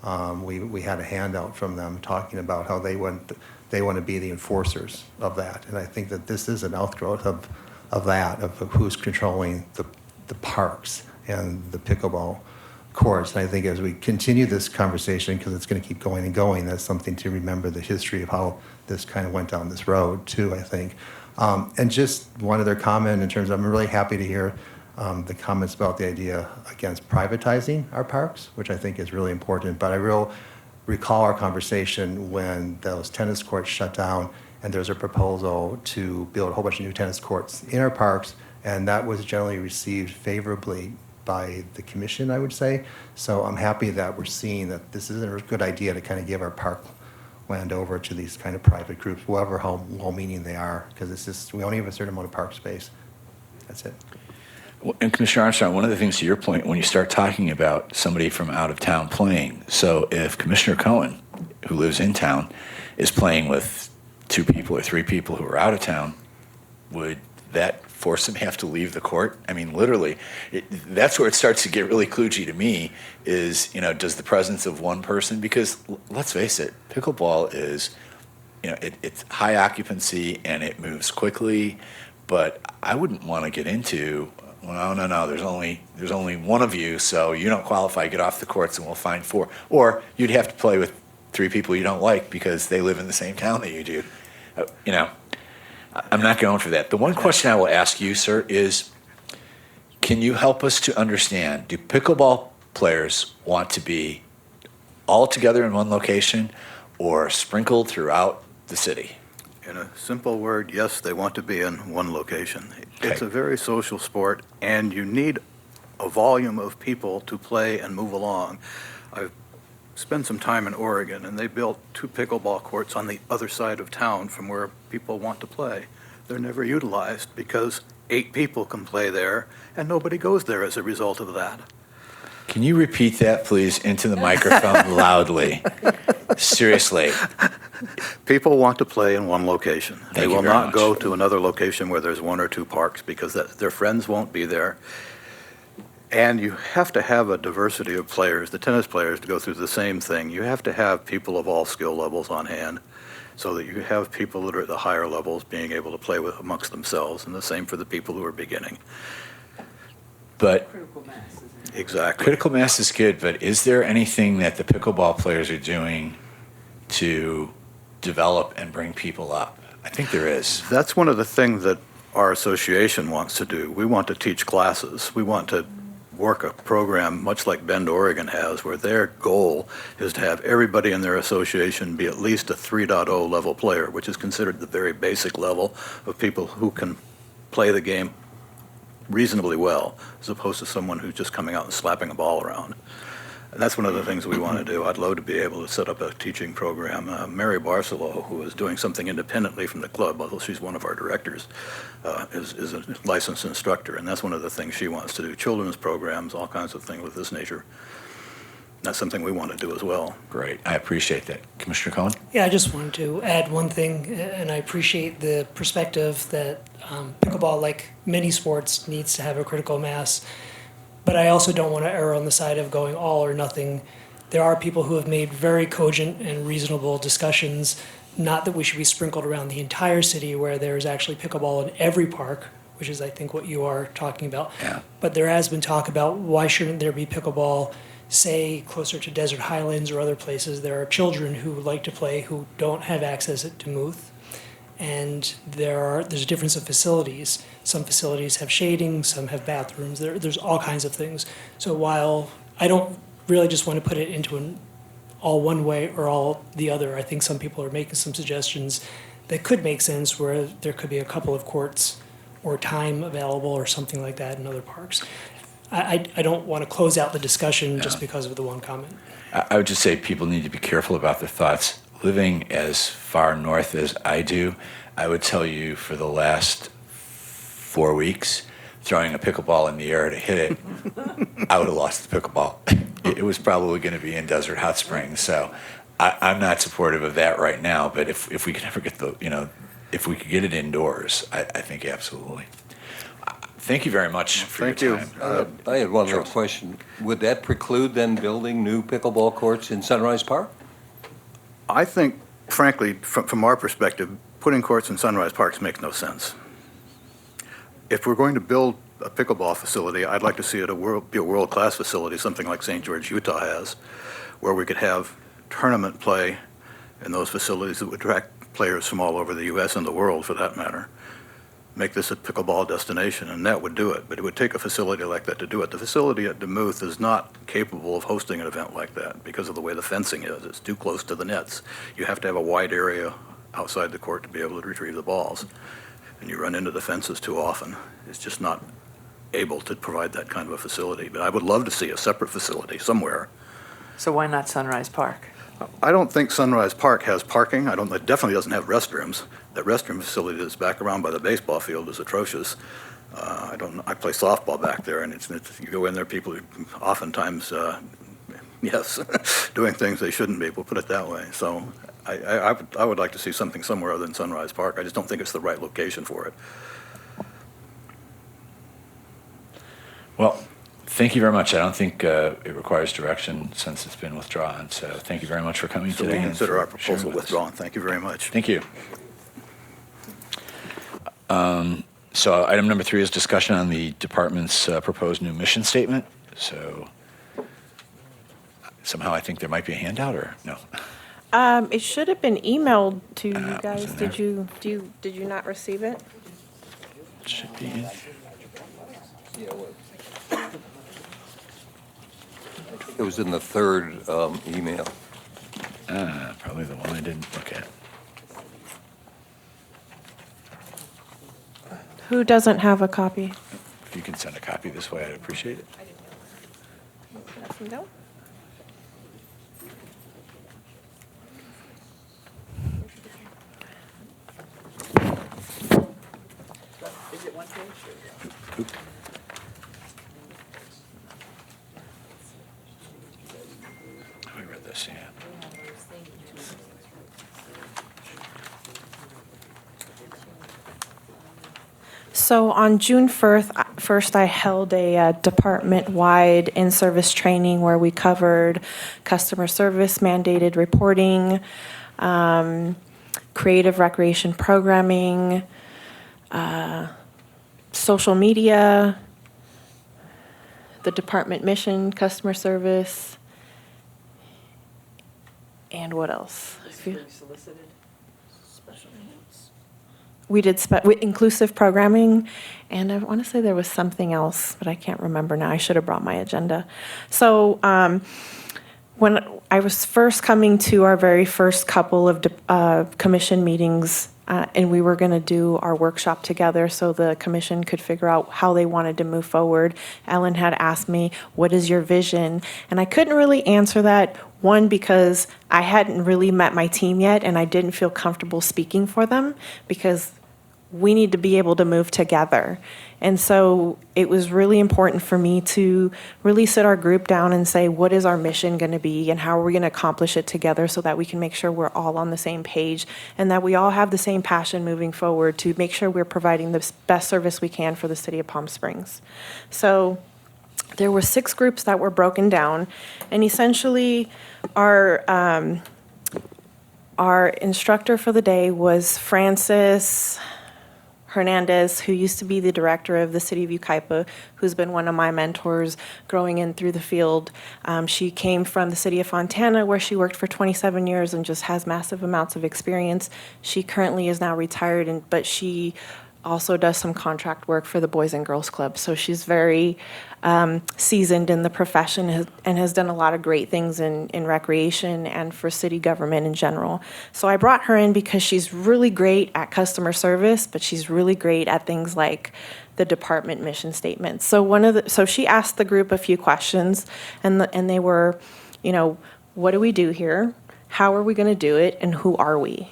We had a handout from them talking about how they want to be the enforcers of that. And I think that this is an outgrowth of that, of who's controlling the parks and the pickleball courts. And I think as we continue this conversation, because it's going to keep going and going, that's something to remember the history of how this kind of went down this road too, I think. And just one other comment in terms of, I'm really happy to hear the comments about the idea against privatizing our parks, which I think is really important. But I recall our conversation when those tennis courts shut down and there's a proposal to build a whole bunch of new tennis courts in our parks, and that was generally received favorably by the commission, I would say. So I'm happy that we're seeing that this is a good idea to kind of give our park land over to these kind of private groups, how well-meaning they are, because it's just, we only have a certain amount of park space. That's it. And Commissioner Armstrong, one of the things to your point, when you start talking about somebody from out of town playing, so if Commissioner Cohen, who lives in town, is playing with 2 people or 3 people who are out of town, would that force him to have to leave the court? I mean, literally, that's where it starts to get really kludgy to me is, does the presence of one person, because let's face it, pickleball is, it's high occupancy and it moves quickly, but I wouldn't want to get into, well, no, there's only one of you, so you don't qualify, get off the courts and we'll find 4. Or you'd have to play with 3 people you don't like because they live in the same town that you do. I'm not going for that. The one question I will ask you, sir, is can you help us to understand, do pickleball players want to be all together in one location or sprinkled throughout the city? In a simple word, yes, they want to be in one location. Okay. It's a very social sport, and you need a volume of people to play and move along. I've spent some time in Oregon, and they built 2 pickleball courts on the other side of town from where people want to play. They're never utilized because 8 people can play there, and nobody goes there as a result of that. Can you repeat that, please, into the microphone loudly? Seriously. People want to play in one location. They Thank you will very not much. go to another location where there's 1 or 2 parks because their friends won't be there. And you have to have a diversity of players, the tennis players, to go through the same thing. You have to have people of all skill levels on hand so that you have people that are at the higher levels being able to play with amongst themselves, and the same for the people who are beginning. But Exactly. critical mass is good, but is there anything that the pickleball players are doing to develop and bring people up? I think there is. That's one of the things that our association wants to do. We want to teach classes. We want to work a program much like Bend, Oregon has, where their goal is to have everybody in their association be at least a 3.0 level player, which is considered the very basic level of people who can play the game reasonably well, as opposed to someone who's just coming out and slapping a ball around. And that's one of the things we want to do. I'd love to be able to set up a teaching program. Mary Barcelo, who is doing something independently from the club, although she's one of our directors, is a licensed instructor, and that's one of the things she wants to do. Children's programs, all kinds of things of this nature. That's something we want to do as well. Great. I appreciate that. Commissioner Cohen? Yeah, I just wanted to add one thing, and I appreciate the perspective that pickleball, like many sports, needs to have a critical mass. But I also don't want to err on the side of going all or nothing. There are people who have made very cogent and reasonable discussions, not that we should be sprinkled around the entire city where there's actually pickleball in every park, which is, I think, what you are talking about. Yeah. But there has been talk about why shouldn't there be pickleball, say, closer to Desert Highlands or other places. There are children who like to play who don't have access to Duluth. And there's a difference of facilities. Some facilities have shading, some have bathrooms. There's all kinds of things. So while I don't really just want to put it into an all one way or all the other, I think some people are making some suggestions that could make sense where there could be a couple of courts or time available or something like that in other parks. I don't want to close out the discussion just because of the one comment. I would just say people need to be careful about their thoughts. Living as far north as I do, I would tell you for the last 4 weeks, throwing a pickleball in the air to hit it, I would have lost the pickleball. It was probably going to be in Desert Hot Springs. So I'm not supportive of that right now, but if we could ever get if we could get it indoors, I think absolutely. Thank you very much for Thank your you. time. I had one more question. Would that preclude then building new pickleball courts in Sunrise Park? I think, frankly, from our perspective, putting courts in Sunrise Parks makes no sense. If we're going to build a pickleball facility, I'd like to see it be a world-class facility, something like St. George, Utah has, where we could have tournament play in those facilities that would attract players from all over the U.S. and the world, for that matter. Make this a pickleball destination, and that would do it. But it would take a facility like that to do it. The facility at Duluth is not capable of hosting an event like that because of the way the fencing is. It's too close to the nets. You have to have a wide area outside the court to be able to retrieve the balls. And you run into the fences too often. It's just not able to provide that kind of a facility. But I would love to see a separate facility somewhere. So why not Sunrise Park? I don't think Sunrise Park has parking. It definitely doesn't have restrooms. That restroom facility that's back around by the baseball field is atrocious. I don't know, I play softball back there, and you go in there, people are oftentimes, yes, doing things they shouldn't be, we'll put it that way. So I would like to see something somewhere other than Sunrise Park. I just don't think it's the right location for it. Well, thank you very much. I don't think it requires direction since it's been withdrawn. So thank you very much for coming So today. we and consider for our sharing proposal with us. withdrawn. Thank you very much. Thank you. So item number 3 is discussion on the department's proposed new mission statement. So somehow I think there might be a handout, or no? It should have been emailed to you it guys. wasn't there. Did you not receive it? It should be in. It was in the third email. Probably the one I didn't look at. Who doesn't have a copy? If you can send a copy this way, I'd appreciate it. No? Is it one page? We read this, yeah. So on June 1st, I held a department-wide in-service training where we covered customer service, mandated reporting, creative recreation programming, social media, the department mission, customer service, and what else? Solicited? Special needs? We did inclusive programming, and I want to say there was something else, but I can't remember now. I should have brought my agenda. So when I was first coming to our very first couple of commission meetings, and we were going to do our workshop together so the commission could figure out how they wanted to move forward, Ellen had asked me, what is your vision? And I couldn't really answer that, one, because I hadn't really met my team yet, and I didn't feel comfortable speaking for them, because we need to be able to move together. And so it was really important for me to really sit our group down and say, what is our mission going to be, and how are we going to accomplish it together so that we can make sure we're all on the same page and that we all have the same passion moving forward to make sure we're providing the best service we can for the city of Palm Springs. So there were 6 groups that were broken down, and essentially our instructor for the day was Frances Hernandez, who used to be the director of the city of Yucaipa, who's been one of my mentors growing in through the field. She came from the city of Fontana, where she worked for 27 years and just has massive amounts of experience. She currently is now retired, but she also does some contract work for the Boys and Girls Club. So she's very seasoned in the profession and has done a lot of great things in recreation and for city government in general. So I brought her in because she's really great at customer service, but she's really great at things like the department mission statements. So she asked the group a few questions, and they were, what do we do here? How are we going to do it? And who are we?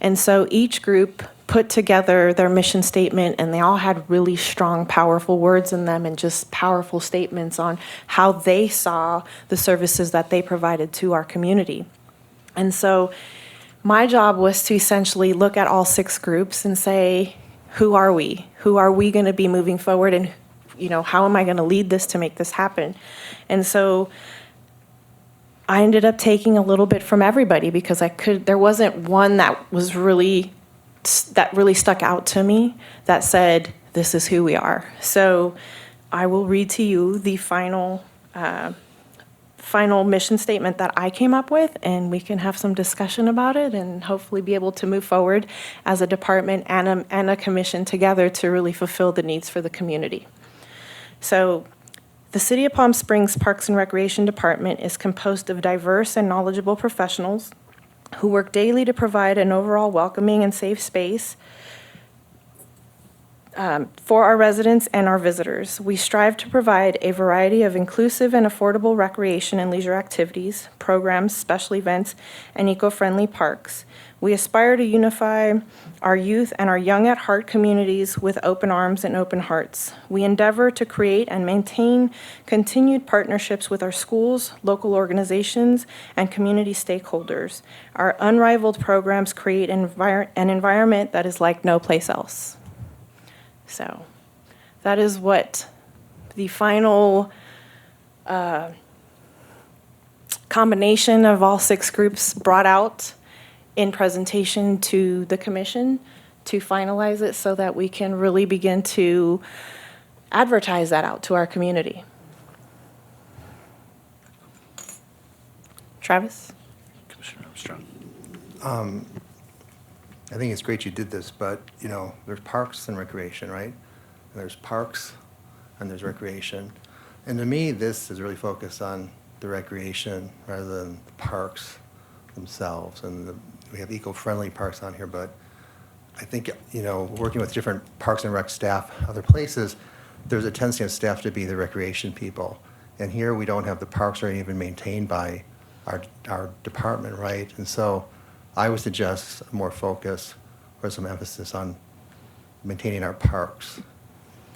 And so each group put together their mission statement, and they all had really strong, powerful words in them and just powerful statements on how they saw the services that they provided to our community. And so my job was to essentially look at all 6 groups and say, who are we? Who are we going to be moving forward? And, how am I going to lead this to make this happen? And so I ended up taking a little bit from everybody because there wasn't one that really stuck out to me that said, this is who we are. So I will read to you the final mission statement that I came up with, and we can have some discussion about it and hopefully be able to move forward as a department and a commission together to really fulfill the needs for the community. So the City of Palm Springs Parks and Recreation Department is composed of diverse and knowledgeable professionals who work daily to provide an overall welcoming and safe space for our residents and our visitors. We strive to provide a variety of inclusive and affordable recreation and leisure activities, programs, special events, and eco-friendly parks. We aspire to unify our youth and our young at heart communities with open arms and open hearts. We endeavor to create and maintain continued partnerships with our schools, local organizations, and community stakeholders. Our unrivaled programs create an environment that is like no place else. So that is what the final combination of all 6 groups brought out in presentation to the commission to finalize it so that we can really begin to advertise that out to our community. Travis? Commissioner Armstrong. I think it's great you did this, but, you know, there's parks and recreation, right? And there's parks and there's recreation. And to me, this is really focused on the recreation rather than the parks themselves. And we have eco-friendly parks on here, but I think, you know, working with different parks and rec staff, other places, there's a tendency of staff to be the recreation people. And here we don't have the parks are even maintained by our department, right? And so I would suggest more focus or some emphasis on maintaining our parks,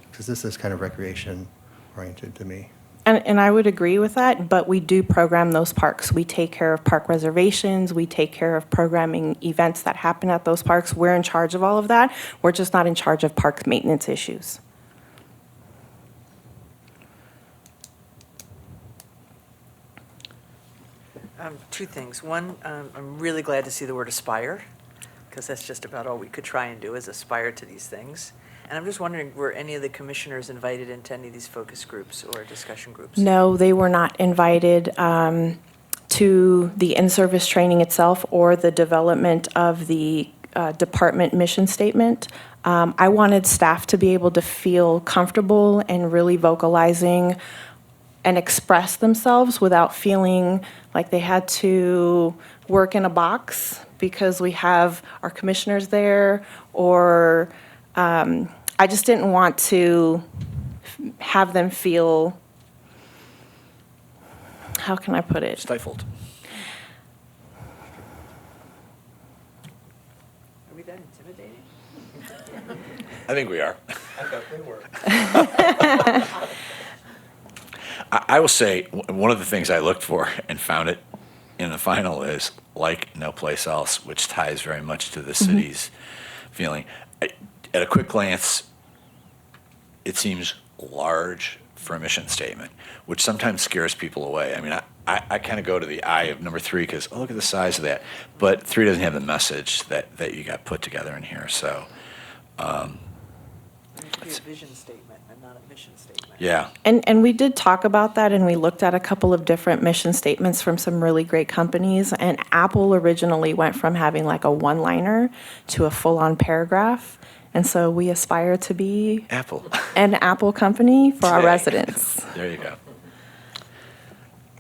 because this is kind of recreation oriented to me. And I would agree with that, but we do program those parks. We take care of park reservations. We take care of programming events that happen at those parks. We're in charge of all of that. We're just not in charge of park maintenance issues. Two things. One, I'm really glad to see the word aspire, because that's just about all we could try and do is aspire to these things. And I'm just wondering, were any of the commissioners invited into any of these focus groups or discussion groups? No, they were not invited to the in-service training itself or the development of the department mission statement. I wanted staff to be able to feel comfortable and really vocalizing and express themselves without feeling like they had to work in a box because we have our commissioners there, or I just didn't want to have them feel, how can I put it? Stifled. Are we that intimidating? I think we are. I thought they were. I will say, one of the things I looked for and found it in the final is like no place else, which ties very much to the city's feeling. At a quick glance, it seems large for a mission statement, which sometimes scares people away. I mean, I kind of go to the eye of number 3 because, oh, look at the size of that. But 3 doesn't have the message that you got put together in here. So, It should be a vision statement and not a mission statement. yeah. And we did talk about that, and we looked at a couple of different mission statements from some really great companies. And Apple originally went from having like a one-liner to a full-on paragraph. And so we aspire to be Apple. an Apple company for our Today. residents. There you go.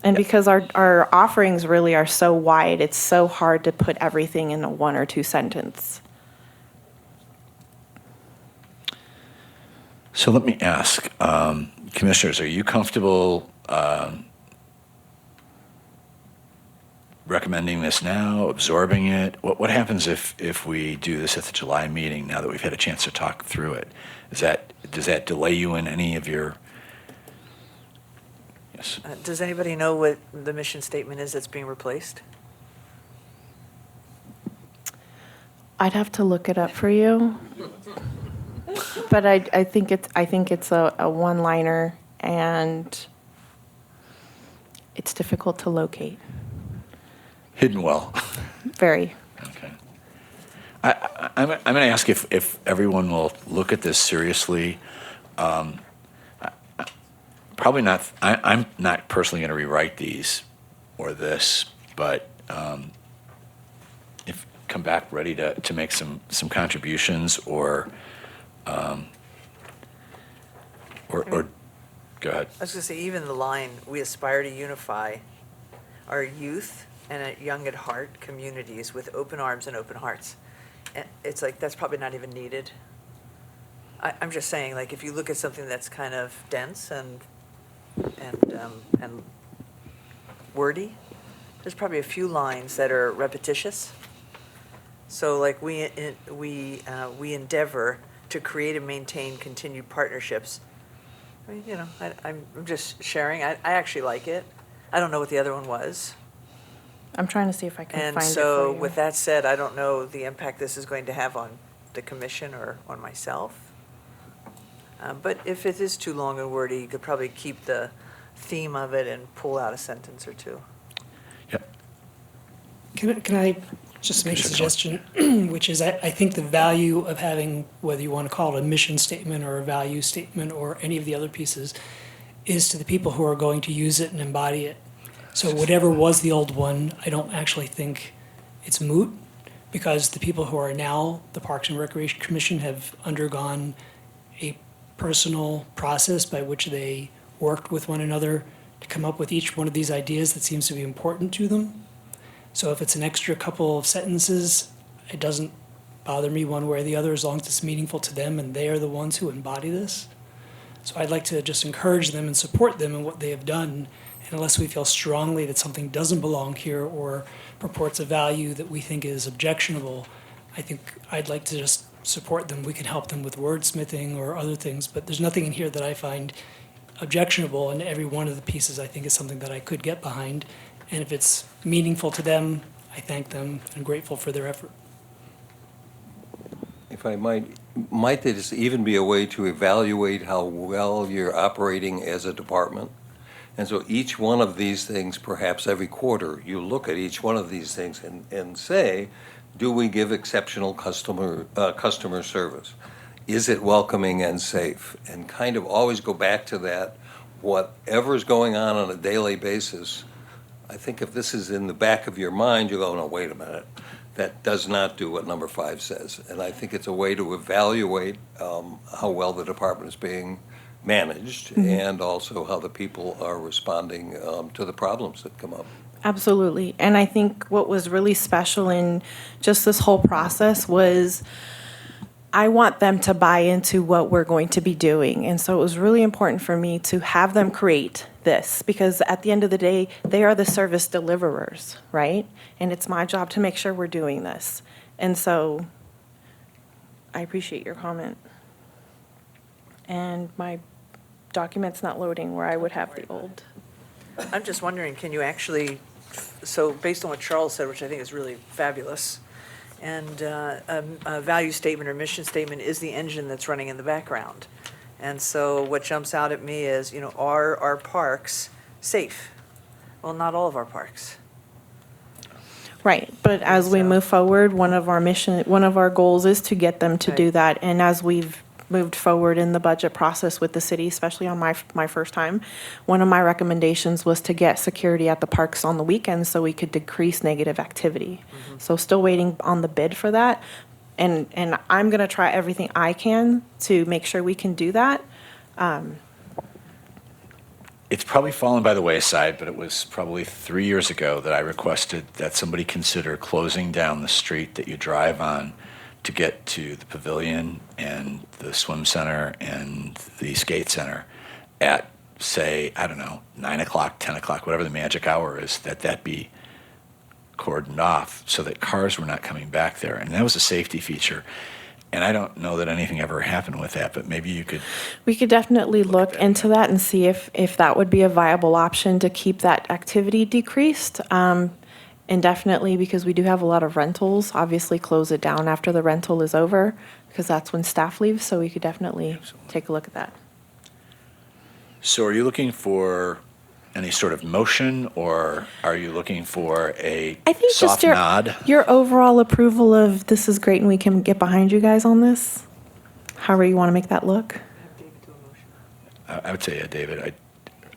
And because our offerings really are so wide, it's so hard to put everything in a 1 or 2 sentence. So let me ask, commissioners, are you comfortable recommending this now, absorbing it? What happens if we do this at the July meeting now that we've had a chance to talk through it? Does that delay you in any of your? Yes. Does anybody know what the mission statement is that's being replaced? I'd have to look it up for you. But I think it's a one-liner, and it's difficult to locate. Hidden well. Very. Okay. I'm going to ask if everyone will look at this seriously. Probably not. I'm not personally going to rewrite these or this, but if come back ready to make some contributions or go ahead. I was going to say, even the line, we aspire to unify our youth and young at heart communities with open arms and open hearts. And it's like, that's probably not even needed. I'm just saying, like, if you look at something that's kind of dense and wordy, there's probably a few lines that are repetitious. So like we endeavor to create and maintain continued partnerships. I mean, you know, I'm just sharing. I actually like it. I don't know what the other one was. I'm trying to see if I can And find it for so you. with that said, I don't know the impact this is going to have on the commission or on myself. But if it is too long and wordy, you could probably keep the theme of it and pull out a sentence or two. Can I just make a suggestion, which is I think the value of having, whether you want to call it a mission statement or a value statement or any of the other pieces, is to the people who are going to use it and embody it. So whatever was the old one, I don't actually think it's moot, because the people who are now the Parks and Recreation Commission have undergone a personal process by which they worked with one another to come up with each one of these ideas that seems to be important to them. So if it's an extra couple of sentences, it doesn't bother me one way or the other, as long as it's meaningful to them and they are the ones who embody this. So I'd like to just encourage them and support them in what they have done. And unless we feel strongly that something doesn't belong here or purports a value that we think is objectionable, I think I'd like to just support them. We can help them with wordsmithing or other things, but there's nothing in here that I find objectionable, and every one of the pieces I think is something that I could get behind. And if it's meaningful to them, I thank them and I'm grateful for their effort. If I might there just even be a way to evaluate how well you're operating as a department? And so each one of these things, perhaps every quarter, you look at each one of these things and say, do we give exceptional customer service? Is it welcoming and safe? And kind of always go back to that, whatever's going on a daily basis. I think if this is in the back of your mind, you go, no, wait a minute. That does not do what number 5 says. And I think it's a way to evaluate how well the department is being managed and also how the people are responding to the problems that come up. Absolutely. And I think what was really special in just this whole process was I want them to buy into what we're going to be doing. And so it was really important for me to have them create this, because at the end of the day, they are the service deliverers, right? And it's my job to make sure we're doing this. And so I appreciate your comment. And my document's not loading where I would have the old. I'm just wondering, can you actually, so based on what Charles said, which I think is really fabulous, and a value statement or mission statement is the engine that's running in the background. And so what jumps out at me is, you know, are our parks safe? Well, not all of our parks. Right, but as we move forward, one of our goals is to get them to do Right. that. And as we've moved forward in the budget process with the city, especially on my first time, one of my recommendations was to get security at the parks on the weekends so we could decrease negative activity. So still waiting on the bid for that. And I'm going to try everything I can to make sure we can do that. It's probably fallen by the wayside, but it was probably 3 years ago that I requested that somebody consider closing down the street that you drive on to get to the pavilion and the swim center and the skate center at, say, I don't know, 9 o'clock, 10 o'clock, whatever the magic hour is, that be cordoned off so that cars were not coming back there. And that was a safety feature. And I don't know that anything ever happened with that, but maybe you could. We could definitely look into that and see if that would be a viable option to keep that activity decreased. And definitely, because we do have a lot of rentals, obviously close it down after the rental is over, because that's when staff leaves, so we could definitely take a look at that. So are you looking for any sort of motion, or are you looking for a I think soft just nod? your overall approval of this is great and we can get behind you guys on this, however you want to make that look. I would say, yeah, David,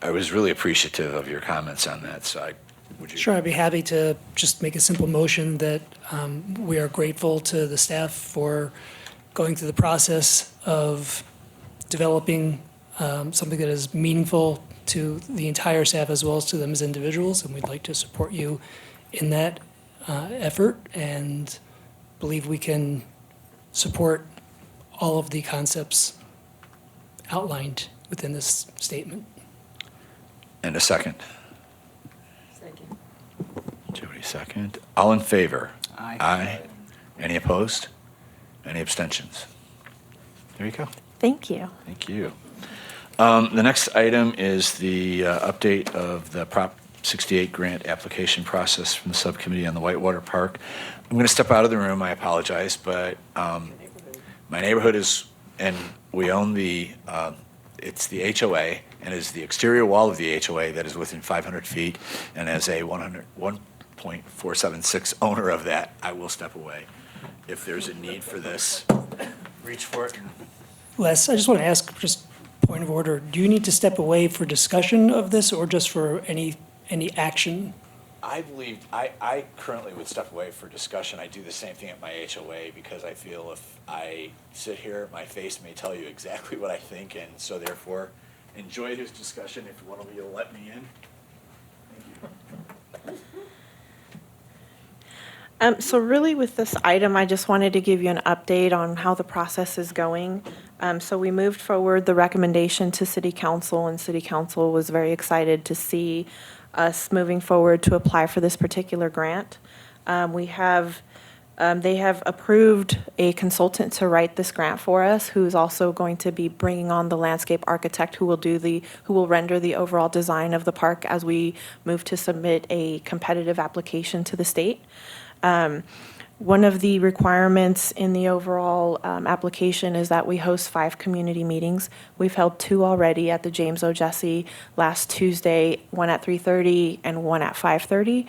I was really appreciative of your comments on that, so would you? Sure, I'd be happy to just make a simple motion that we are grateful to the staff for going through the process of developing something that is meaningful to the entire staff as well as to them as individuals, and we'd like to support you in that effort and believe we can support all of the concepts outlined within this statement. And a second. Second. Jody, second. All in favor? Aye. Aye. Any opposed? Any abstentions? There you go. Thank you. Thank you. The next item is the update of the Prop 68 grant application process from the subcommittee on the Whitewater Park. I'm going to step out of the room. I apologize, but my neighborhood is, and we own it's the HOA, and is the exterior wall of the HOA that is within 500 feet, and as a 1.476 owner of that, I will step away. If there's a need for this, reach for it. Les, I just want to ask, just point of order, do you need to step away for discussion of this or just for any action? I believe, I currently would step away for discussion. I do the same thing at my HOA because I feel if I sit here, my face may tell you exactly what I think, and so therefore, enjoy this discussion if one of you will let me in. Thank you. So really with this item, I just wanted to give you an update on how the process is going. So we moved forward the recommendation to City Council, and City Council was very excited to see us moving forward to apply for this particular grant. They have approved a consultant to write this grant for us, who's also going to be bringing on the landscape architect who will render the overall design of the park as we move to submit a competitive application to the state. One of the requirements in the overall application is that we host 5 community meetings. We've held 2 already at the James O. Jesse last Tuesday, one at 3:30 and one at 5:30.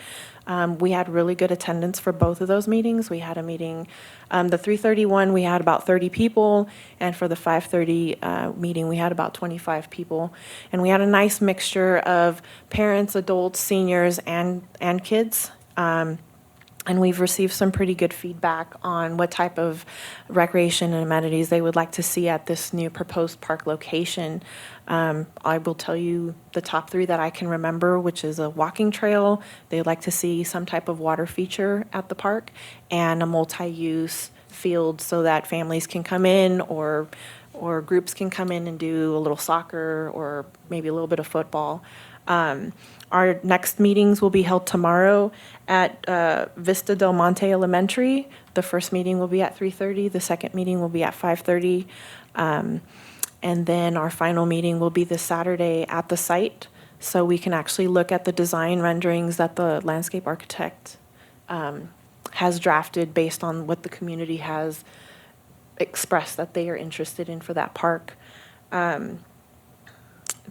We had really good attendance for both of those meetings. We had a meeting, the 3:30 one, we had about 30 people, and for the 5:30 meeting, we had about 25 people. And we had a nice mixture of parents, adults, seniors, and kids. And we've received some pretty good feedback on what type of recreation and amenities they would like to see at this new proposed park location. I will tell you the top 3 that I can remember, which is a walking trail. They'd like to see some type of water feature at the park and a multi-use field so that families can come in or groups can come in and do a little soccer or maybe a little bit of football. Our next meetings will be held tomorrow at Vista Del Monte Elementary. The first meeting will be at 3:30. The second meeting will be at 5:30. And then our final meeting will be this Saturday at the site, so we can actually look at the design renderings that the landscape architect has drafted based on what the community has expressed that they are interested in for that park.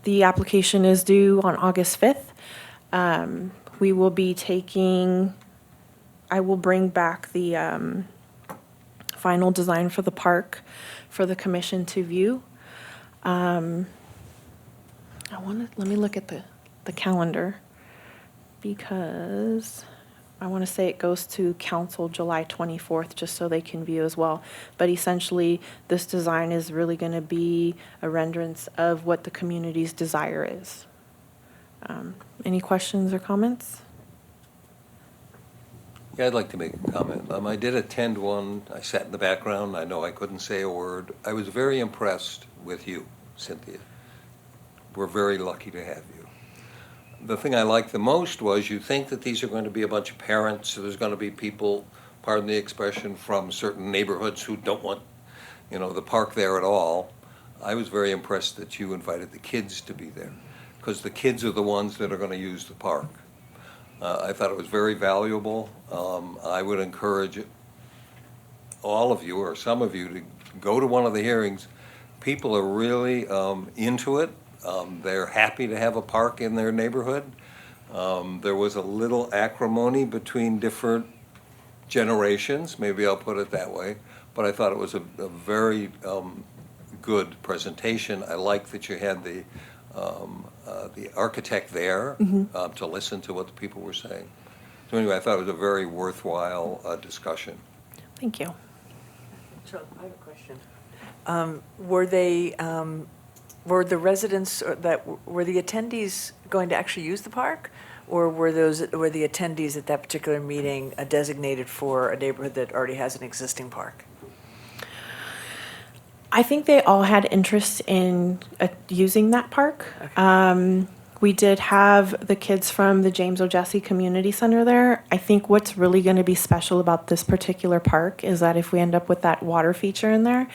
The application is due on August 5th. We will be I will bring back the final design for the park for the commission to view. Let me look at the calendar because I want to say it goes to council July 24th, just so they can view as well. But essentially, this design is really going to be a renderance of what the community's desire is. Any questions or comments? Yeah, I'd like to make a comment. I did attend one. I sat in the background. I know I couldn't say a word. I was very impressed with you, Cynthia. We're very lucky to have you. The thing I liked the most was you think that these are going to be a bunch of parents, so there's going to be people, pardon the expression, from certain neighborhoods who don't want, the park there at all. I was very impressed that you invited the kids to be there, because the kids are the ones that are going to use the park. I thought it was very valuable. I would encourage all of you, or some of you, to go to one of the hearings. People are really into it. They're happy to have a park in their neighborhood. There was a little acrimony between different generations, maybe I'll put it that way, but I thought it was a very good presentation. I like that you had the architect there to listen to what the people were saying. So anyway, I thought it was a very worthwhile discussion. Thank you. Charles, I have a question. Were the residents were the attendees going to actually use the park, or were the attendees at that particular meeting designated for a neighborhood that already has an existing park? I think they all had interest in using that park. We did have the kids from the James O'Jesse Community Center there. I think what's really going to be special about this particular park is that if we end up with that water feature in there,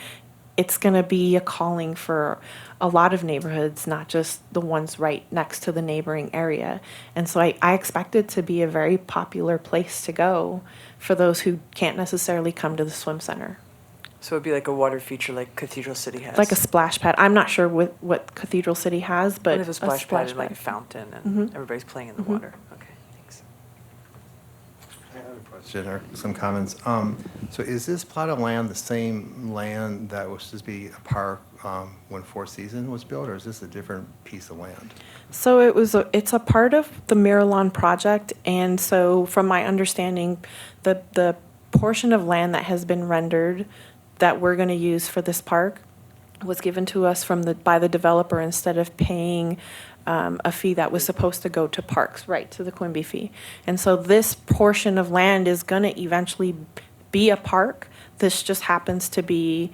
it's going to be a calling for a lot of neighborhoods, not just the ones right next to the neighboring area. And so I expect it to be a very popular place to go for those who can't necessarily come to the swim center. So it'd be like a water feature like Cathedral City has? Like a splash pad. I'm not sure what Cathedral City has, but What if a splash pad is like a fountain and everybody's playing in the water? Okay, thanks. I have a question or some comments. So is this plot of land the same land that was supposed to be a park when Four Seasons was built, or is this a different piece of land? So it's a part of the Miralon project, and so from my understanding, the portion of land that has been rendered that we're going to use for this park was given to us by the developer instead of paying a fee that was supposed to go to parks, right, to the Quimby fee. And so this portion of land is going to eventually be a park. This just happens to be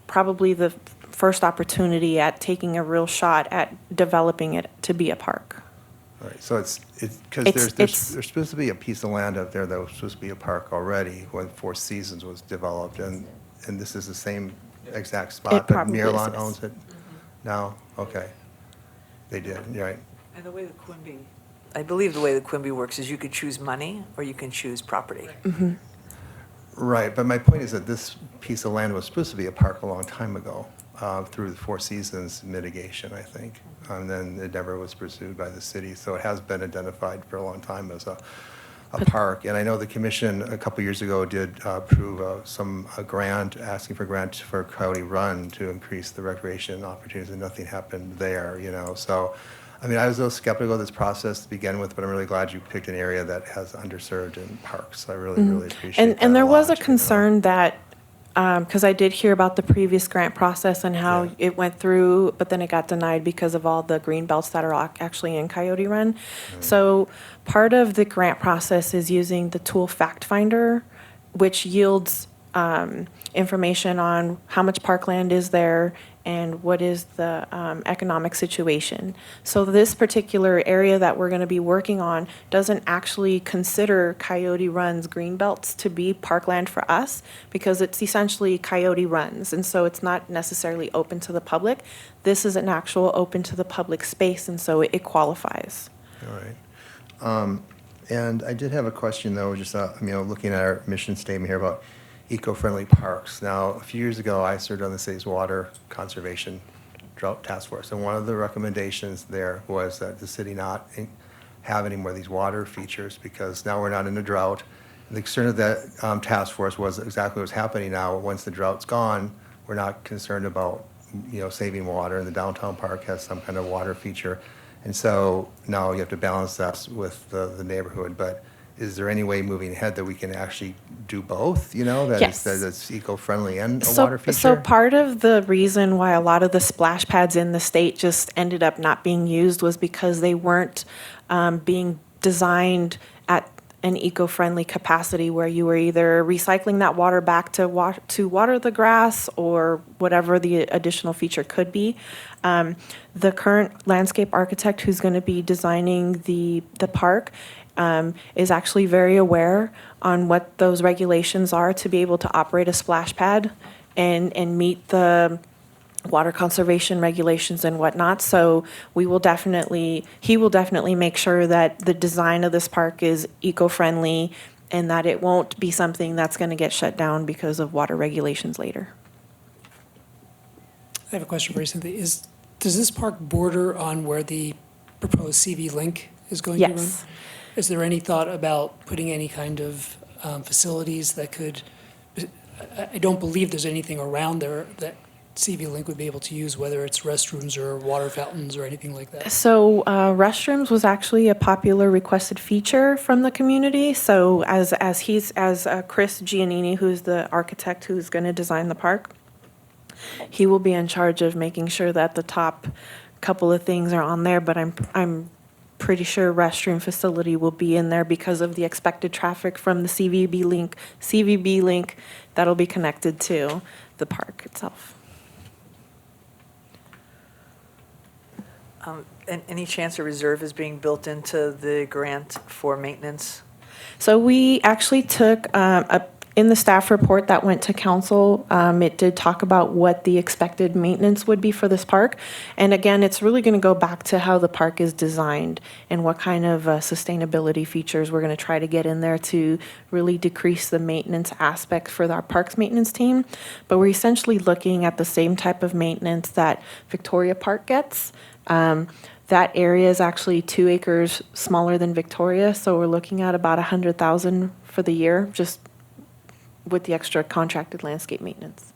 probably the first opportunity at taking a real shot at developing it to be a park. All right, so it's because there's supposed to be a piece of land out there that was supposed to be a park already when Four Seasons was developed, and this is the same exact spot, It but probably Miralon is. owns it now? Okay. They did, you're right. And the way the Quimby, I believe the way the Quimby works is you could choose money or you can choose property. Right, but my point is that this piece of land was supposed to be a park a long time ago through the Four Seasons mitigation, I think. And then it never was pursued by the city, so it has been identified for a long time as a park. And I know the commission a couple years ago did approve a grant, asking for grants for Coyote Run to increase the recreation opportunities, and nothing happened there, you know. So, I mean, I was a little skeptical of this process to begin with, but I'm really glad you picked an area that has underserved in parks. I really, really appreciate that. And there was a lot, you know. concern that, because I did hear about the previous grant process and how Yeah. it went through, but then it got denied because of all the green belts that are actually in Coyote Run. So part of the grant process is using the tool Fact Finder, which yields information on how much parkland is there and what is the economic situation. So this particular area that we're going to be working on doesn't actually consider Coyote Run's green belts to be parkland for us because it's essentially Coyote Runs, and so it's not necessarily open to the public. This is an actual open to the public space, and so it qualifies. All right. And I did have a question, though, just, looking at our mission statement here about eco-friendly parks. Now, a few years ago, I served on the city's water conservation drought task force, and one of the recommendations there was that the city not have any more of these water features because now we're not in a drought. The concern of that task force was exactly what's happening now. Once the drought's gone, we're not concerned about, saving water, and the downtown park has some kind of water feature. And so now you have to balance that with the neighborhood, but is there any way moving ahead that we can actually do both, Yes. that it's eco-friendly and a So, water feature? so part of the reason why a lot of the splash pads in the state just ended up not being used was because they weren't being designed at an eco-friendly capacity where you were either recycling that water back to water the grass or whatever the additional feature could be. The current landscape architect who's going to be designing the park is actually very aware on what those regulations are to be able to operate a splash pad and meet the water conservation regulations and whatnot. So he will definitely make sure that the design of this park is eco-friendly and that it won't be something that's going to get shut down because of water regulations later. I have a question for you, Cynthia. Does this park border on where the proposed CV Link is going to run? Yes. Is there any thought about putting any kind of facilities that could, I don't believe there's anything around there that CV Link would be able to use, whether it's restrooms or water fountains or anything like that? So restrooms was actually a popular requested feature from the community. So as Chris Giannini, who's the architect who's going to design the park, he will be in charge of making sure that the top couple of things are on there. But I'm pretty sure restroom facility will be in there because of the expected traffic from the CVB link that'll be connected to the park itself. Any chance a reserve is being built into the grant for maintenance? So we actually took, in the staff report that went to council, it did talk about what the expected maintenance would be for this park. And again, it's really going to go back to how the park is designed and what kind of sustainability features we're going to try to get in there to really decrease the maintenance aspect for our parks maintenance team. But we're essentially looking at the same type of maintenance that Victoria Park gets. That area is actually 2 acres smaller than Victoria, so we're looking at about $100,000 for the year, just with the extra contracted landscape maintenance.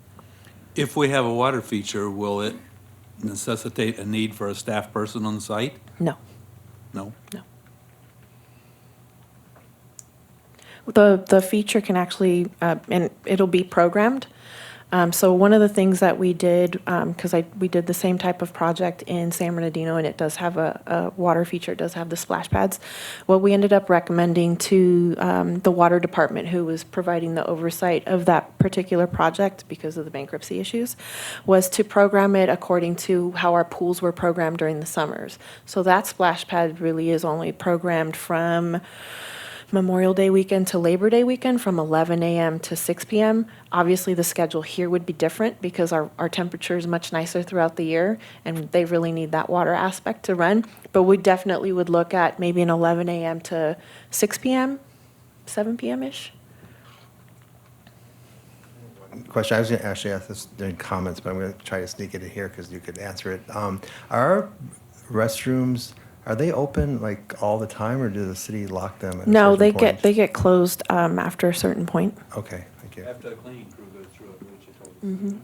If we have a water feature, will it necessitate a need for a staff person on site? No, No? no. The feature can actually, and it'll be programmed. So one of the things that we did, because we did the same type of project in San Bernardino, and it does have a water feature, it does have the splash pads. What we ended up recommending to the water department, who was providing the oversight of that particular project because of the bankruptcy issues, was to program it according to how our pools were programmed during the summers. So that splash pad really is only programmed from Memorial Day weekend to Labor Day weekend from 11 a.m. to 6 p.m. Obviously, the schedule here would be different because our temperature is much nicer throughout the year, and they really need that water aspect to run. But we definitely would look at maybe an 11 a.m. to 6 p.m., 7 p.m.-ish. Question, I was going to actually ask this during comments, but I'm going to try to sneak it in here because you could answer it. Are restrooms, are they open like all the time, or does the city lock them at a No, certain point? they get closed after a certain point. Okay, thank you. After the cleaning crew goes through it, which you told us.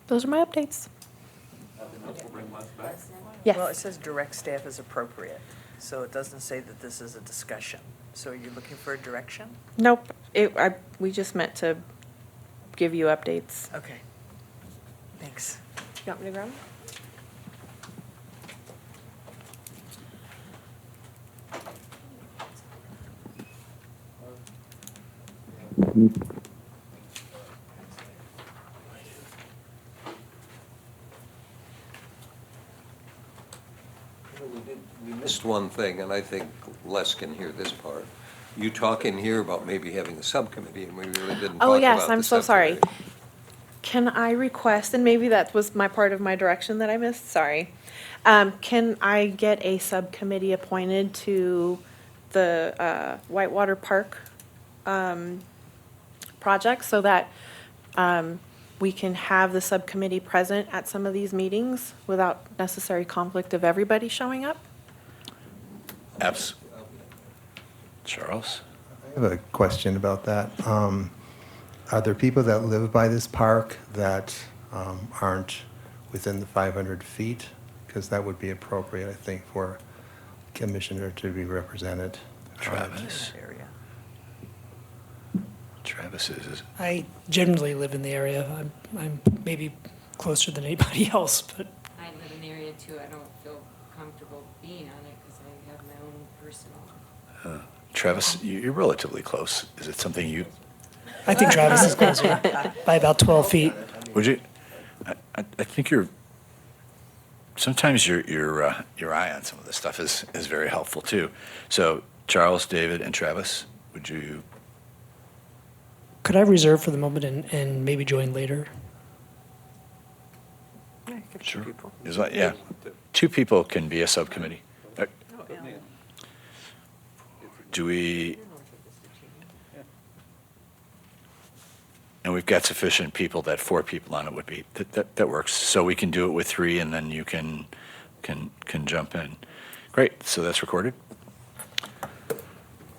Those are my updates. Nothing else, we'll bring Les back. Yes. Well, it says direct staff is appropriate, so it doesn't say that this is a discussion. So you're looking for a direction? Nope. We just meant to give you updates. Okay. Thanks. You want me to grab them? We missed one thing, and I think Les can hear this part. You talk in here about maybe having a subcommittee, and we really didn't talk about Oh, the yes, I'm so sorry. subcommittee. Can I request, and maybe that was my part of my direction that I missed, sorry. Can I get a subcommittee appointed to the Whitewater Park project so that we can have the subcommittee present at some of these meetings without necessary conflict of everybody showing up? Abs. Charles? I have a question about that. Are there people that live by this park that aren't within the 500 feet? Because that would be appropriate, I think, for commissioner to be represented. Travis? Area. Travis is. I generally live in the area. I'm maybe closer than anybody else, but I live in the area too. I don't feel comfortable being on it because I have my own personal. Travis, you're relatively close. Is it something you, I think Travis is closer by about 12 feet. would you, I think sometimes your eye on some of this stuff is very helpful too. So Charles, David, and Travis, would you? Could I reserve for the moment and maybe join later? Yeah, you could Sure. people. Is that, yeah, 2 people can be a subcommittee. Do we? And we've got sufficient people that 4 people on it would be, that works. So we can do it with 3 and then you can jump in. Great, so that's recorded.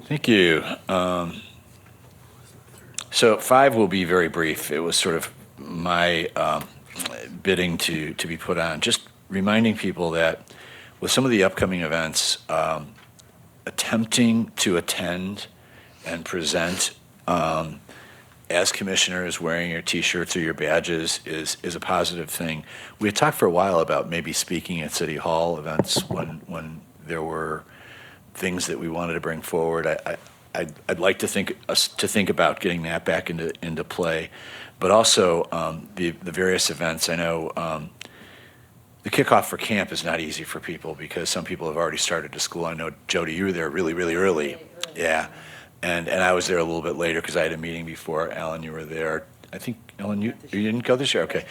Thank you. So 5 will be very brief. It was sort of my bidding to be put on. Just reminding people that with some of the upcoming events, attempting to attend and present as commissioners wearing your T-shirts or your badges is a positive thing. We had talked for a while about maybe speaking at City Hall events when there were things that we wanted to bring forward. I'd like to think about getting that back into play, but also the various events. I know the kickoff for camp is not easy for people because some people have already started to school. I know, Jody, you were there really, really early. Yeah. And I was there a little bit later because I had a meeting before. Alan, you were there. I think, Ellen, you didn't go this year? Okay.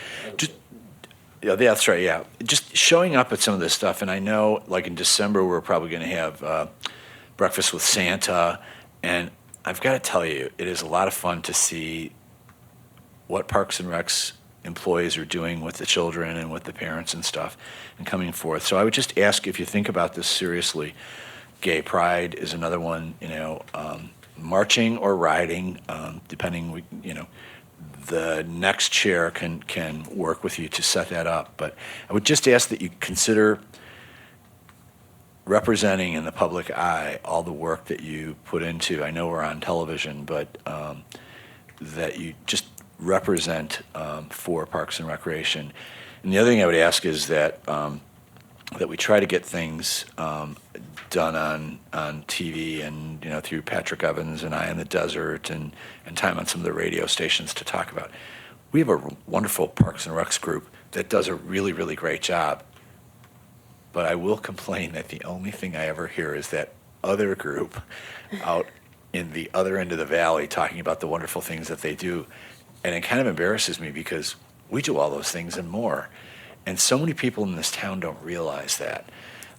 Yeah, that's right, yeah. Just showing up at some of this stuff, and I know, like in December, we're probably going to have breakfast with Santa, and I've got to tell you, it is a lot of fun to see what Parks and Recs employees are doing with the children and with the parents and stuff, and coming forth. So I would just ask if you think about this seriously. Gay Pride is another one, marching or riding, depending, the next chair can work with you to set that up. But I would just ask that you consider representing in the public eye all the work that you put into, I know we're on television, but that you just represent for Parks and Recreation. And the other thing I would ask is that that we try to get things done on TV and through Patrick Evans and Eye in the Desert and time on some of the radio stations to talk about. We have a wonderful Parks and Recs group that does a really, really great job. But I will complain that the only thing I ever hear is that other group out in the other end of the valley talking about the wonderful things that they do. And it kind of embarrasses me because we do all those things and more. And so many people in this town don't realize that.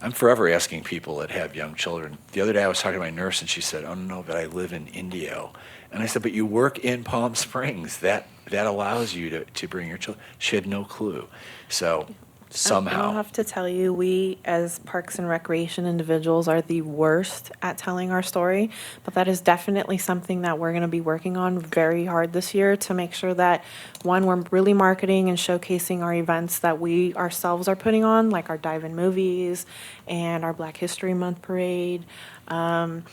I'm forever asking people that have young children. The other day I was talking to my nurse and she said, "Oh no, but I live in Indio." And I said, "But you work in Palm Springs. That allows you to bring your children." She had no clue. So somehow. I'll have to tell you, we as Parks and Recreation individuals are the worst at telling our story, but that is definitely something that we're going to be working on very hard this year to make sure that, one, we're really marketing and showcasing our events that we ourselves are putting on, like our dive-in movies and our Black History Month parade, and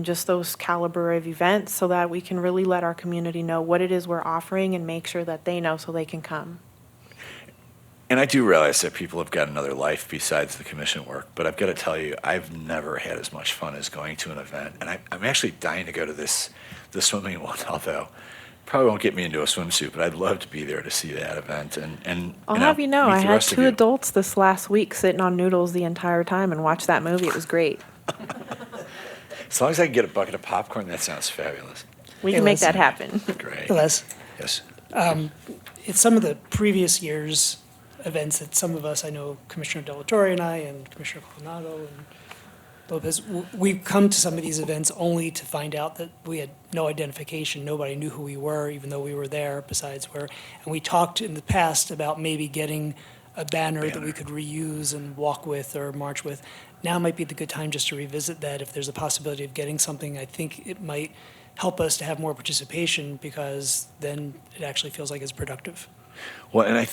just those caliber of events so that we can really let our community know what it is we're offering and make sure that they know so they can come. And I do realize that people have got another life besides the commission work, but I've got to tell you, I've never had as much fun as going to an event. And I'm actually dying to go to the swimming one, although probably won't get me into a swimsuit, but I'd love to be there to see that event. And I'll have you know, meet I the had rest of 2 you. adults this last week sitting on noodles the entire time and watched that movie. It was great. As long as I can get a bucket of popcorn, that sounds fabulous. We Hey, can make Les. that happen. Great. Les, Yes. it's some of the previous years' events that some of us, I know Commissioner Delatorre and I, and Commissioner Coronado and Lopez, we've come to some of these events only to find out that we had no identification. Nobody knew who we were, even though we were there, besides where. And we talked in the past about maybe getting a banner that we could reuse and walk with or march with. Now might be the good time just to revisit that. If there's a possibility of getting something, I think it might help us to have more participation because then it actually feels like it's productive. Well, and I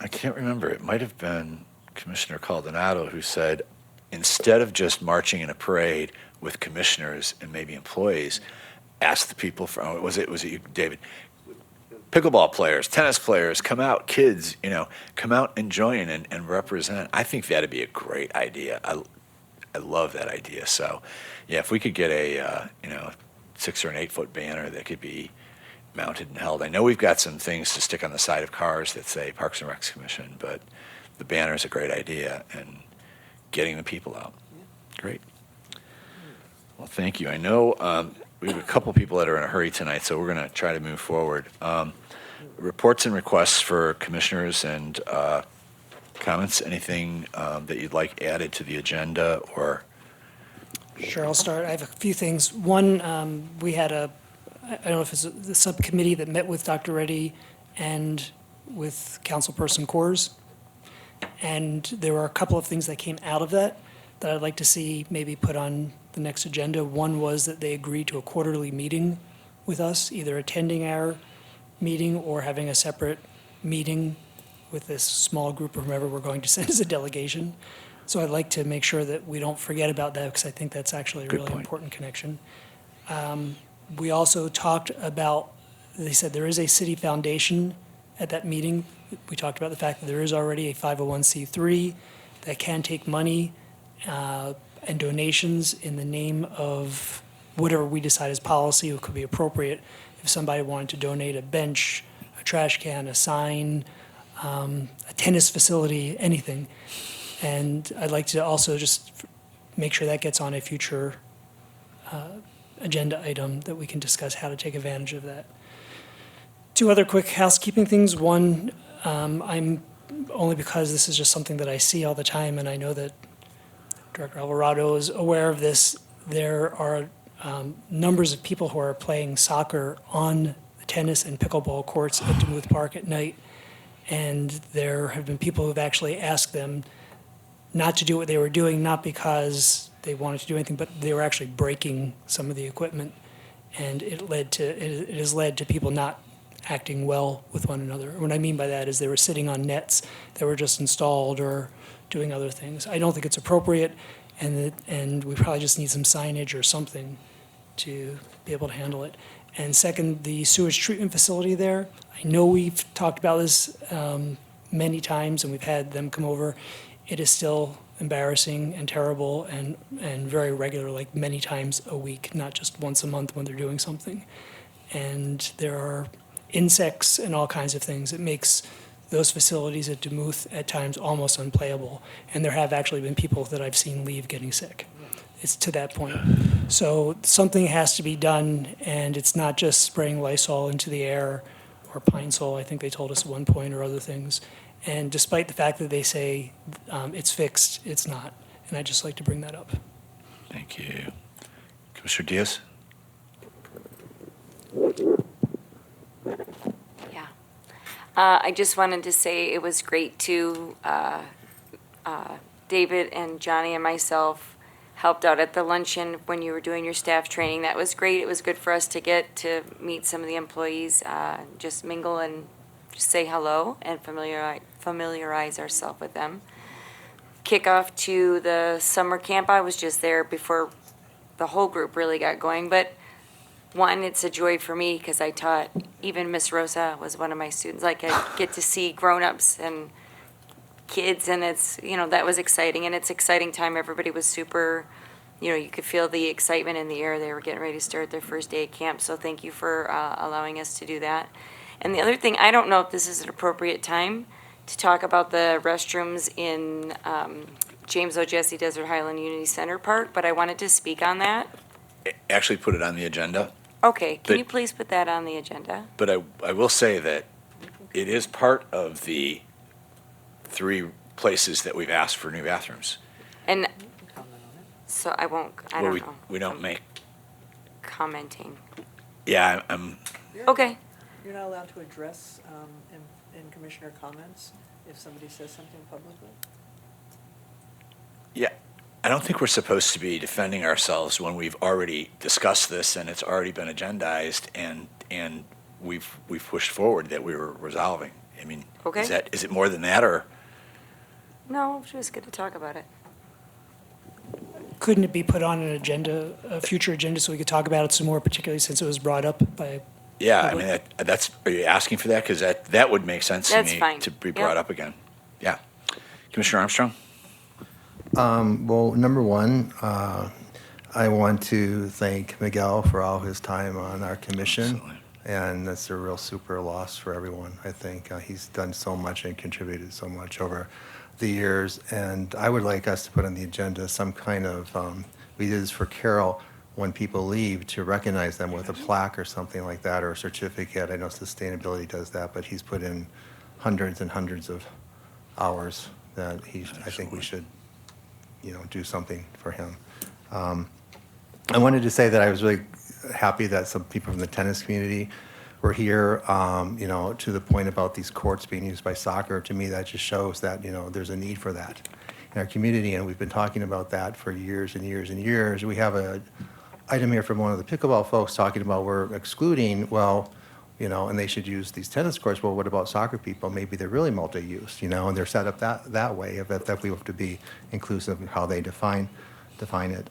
can't remember, it might have been Commissioner Coronado who said, instead of just marching in a parade with commissioners and maybe employees, ask the people from, was it you, David? Pickleball players, tennis players, come out, kids, come out and join and represent. I think that'd be a great idea. I love that idea. So, yeah, if we could get a 6 or an 8 foot banner that could be mounted and held. I know we've got some things to stick on the side of cars that say Parks and Recs Commission, but the banner is a great idea and getting the people out. Great. Well, thank you. I know we have a couple people that are in a hurry tonight, so we're going to try to move forward. Reports and requests for commissioners and comments, anything that you'd like added to the agenda or? Sure, I'll start. I have a few things. One, we had I don't know if it's the subcommittee that met with Dr. Reddy and with Councilperson Coors. And there were a couple of things that came out of that I'd like to see maybe put on the next agenda. One was that they agreed to a quarterly meeting with us, either attending our meeting or having a separate meeting with this small group or whomever we're going to send as a delegation. So I'd like to make sure that we don't forget about that because I think that's actually a Good really point. important connection. We also talked about, they said there is a city foundation at that meeting. We talked about the fact that there is already a 501c3 that can take money and donations in the name of whatever we decide as policy, it could be appropriate if somebody wanted to donate a bench, a trash can, a sign, a tennis facility, anything. And I'd like to also just make sure that gets on a future agenda item that we can discuss how to take advantage of that. Two other quick housekeeping things. One, I'm, only because this is just something that I see all the time, and I know that Director Alvarado is aware of this, there are numbers of people who are playing soccer on the tennis and pickleball courts at DeMuth Park at night. And there have been people who've actually asked them not to do what they were doing, not because they wanted to do anything, but they were actually breaking some of the equipment. And it has led to people not acting well with one another. What I mean by that is they were sitting on nets that were just installed or doing other things. I don't think it's appropriate, and we probably just need some signage or something to be able to handle it. And second, the sewage treatment facility there, I know we've talked about this many times, and we've had them come over. It is still embarrassing and terrible and very regular, like many times a week, not just once a month when they're doing something. And there are insects and all kinds of things. It makes those facilities at DeMuth at times almost unplayable. And there have actually been people that I've seen leave getting sick. It's to that point. So something has to be done, and it's not just spraying Lysol into the air or Pine Sol, I think they told us at one point, or other things. And despite the fact that they say it's fixed, it's not. And I'd just like to bring that up. Thank you. Commissioner Diaz? Yeah. I just wanted to say it was great to, David and Johnny and myself helped out at the luncheon when you were doing your staff training. That was great. It was good for us to get to meet some of the employees, just mingle and just say hello and familiarize ourselves with them. Kickoff to the summer camp, I was just there before the whole group really got going. But one, it's a joy for me because I taught, even Miss Rosa was one of my students. Like I get to see grown-ups and kids, and it's, that was exciting. And it's exciting time. Everybody was super, you could feel the excitement in the air. They were getting ready to start their first day at camp. So thank you for allowing us to do that. And the other thing, I don't know if this is an appropriate time to talk about the restrooms in James O. Jesse Desert Highland Unity Center Park, but I wanted to speak on that. Actually put it on the agenda. Okay, can But- you please put that on the agenda? But I will say that it is part of the 3 places that we've asked for new bathrooms. And so I won't, I where don't know. we don't make, Commenting. yeah, I'm, Okay. You're not allowed to address in commissioner comments if somebody says something publicly? yeah, I don't think we're supposed to be defending ourselves when we've already discussed this and it's already been agendized and we've pushed forward that we were resolving. I mean, Okay. is it more than that, or? No, she was good to talk about it. Couldn't it be put on an agenda, a future agenda, so we could talk about it some more, particularly since it was brought up by? Yeah, I mean, that's, are you asking for that? Because that would make sense to That's me fine. to be brought Yep. up again. Yeah. Commissioner Armstrong? Well, number one, I want to thank Miguel for all his time on our commission. Absolutely. And that's a real super loss for everyone, I think. He's done so much and contributed so much over the years. And I would like us to put on the agenda some kind of, we did this for Carol, when people leave, to recognize them with a plaque or something like that, or a certificate. I know sustainability does that, but he's put in hundreds and hundreds of hours that I think we should, do something for him. I wanted to say that I was really happy that some people from the tennis community were here, to the point about these courts being used by soccer. To me, that just shows that, there's a need for that in our community, and we've been talking about that for years and years and years. We have a item here from one of the pickleball folks talking about we're excluding, and they should use these tennis courts. Well, what about soccer people? Maybe they're really multi-use, and they're set up that way, that we have to be inclusive in how they define it.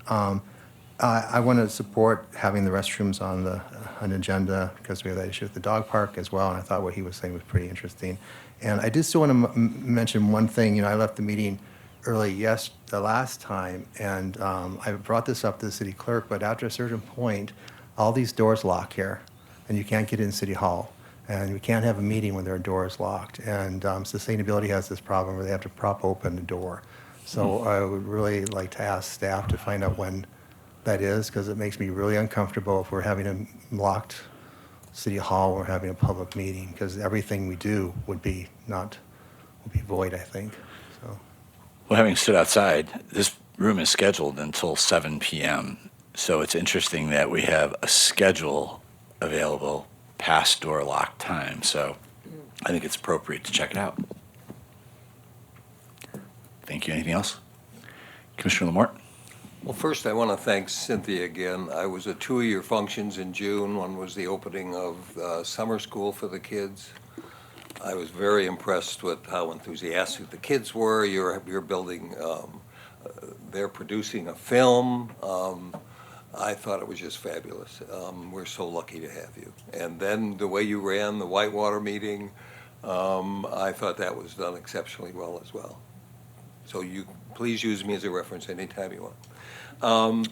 I want to support having the restrooms on an agenda because we have that issue at the dog park as well, and I thought what he was saying was pretty interesting. And I did still want to mention one thing. I left the meeting the last time, and I brought this up to the city clerk, but after a certain point, all these doors lock here, and you can't get in City Hall. And we can't have a meeting when there are doors locked. And sustainability has this problem where they have to prop open the door. So I would really like to ask staff to find out when that is, because it makes me really uncomfortable if we're having a locked City Hall or having a public meeting, because everything we do would be void, I think. So. Well, having stood outside, this room is scheduled until 7 p.m. So it's interesting that we have a schedule available past door lock time. So I think it's appropriate to check it out. Thank you. Anything else? Commissioner Lamort? Well, first, I want to thank Cynthia again. I was at 2 of your functions in June. One was the opening of summer school for the kids. I was very impressed with how enthusiastic the kids were. You're building, they're producing a film. I thought it was just fabulous. We're so lucky to have you. And then the way you ran the Whitewater meeting, I thought that was done exceptionally well as well. So you please use me as a reference anytime you want.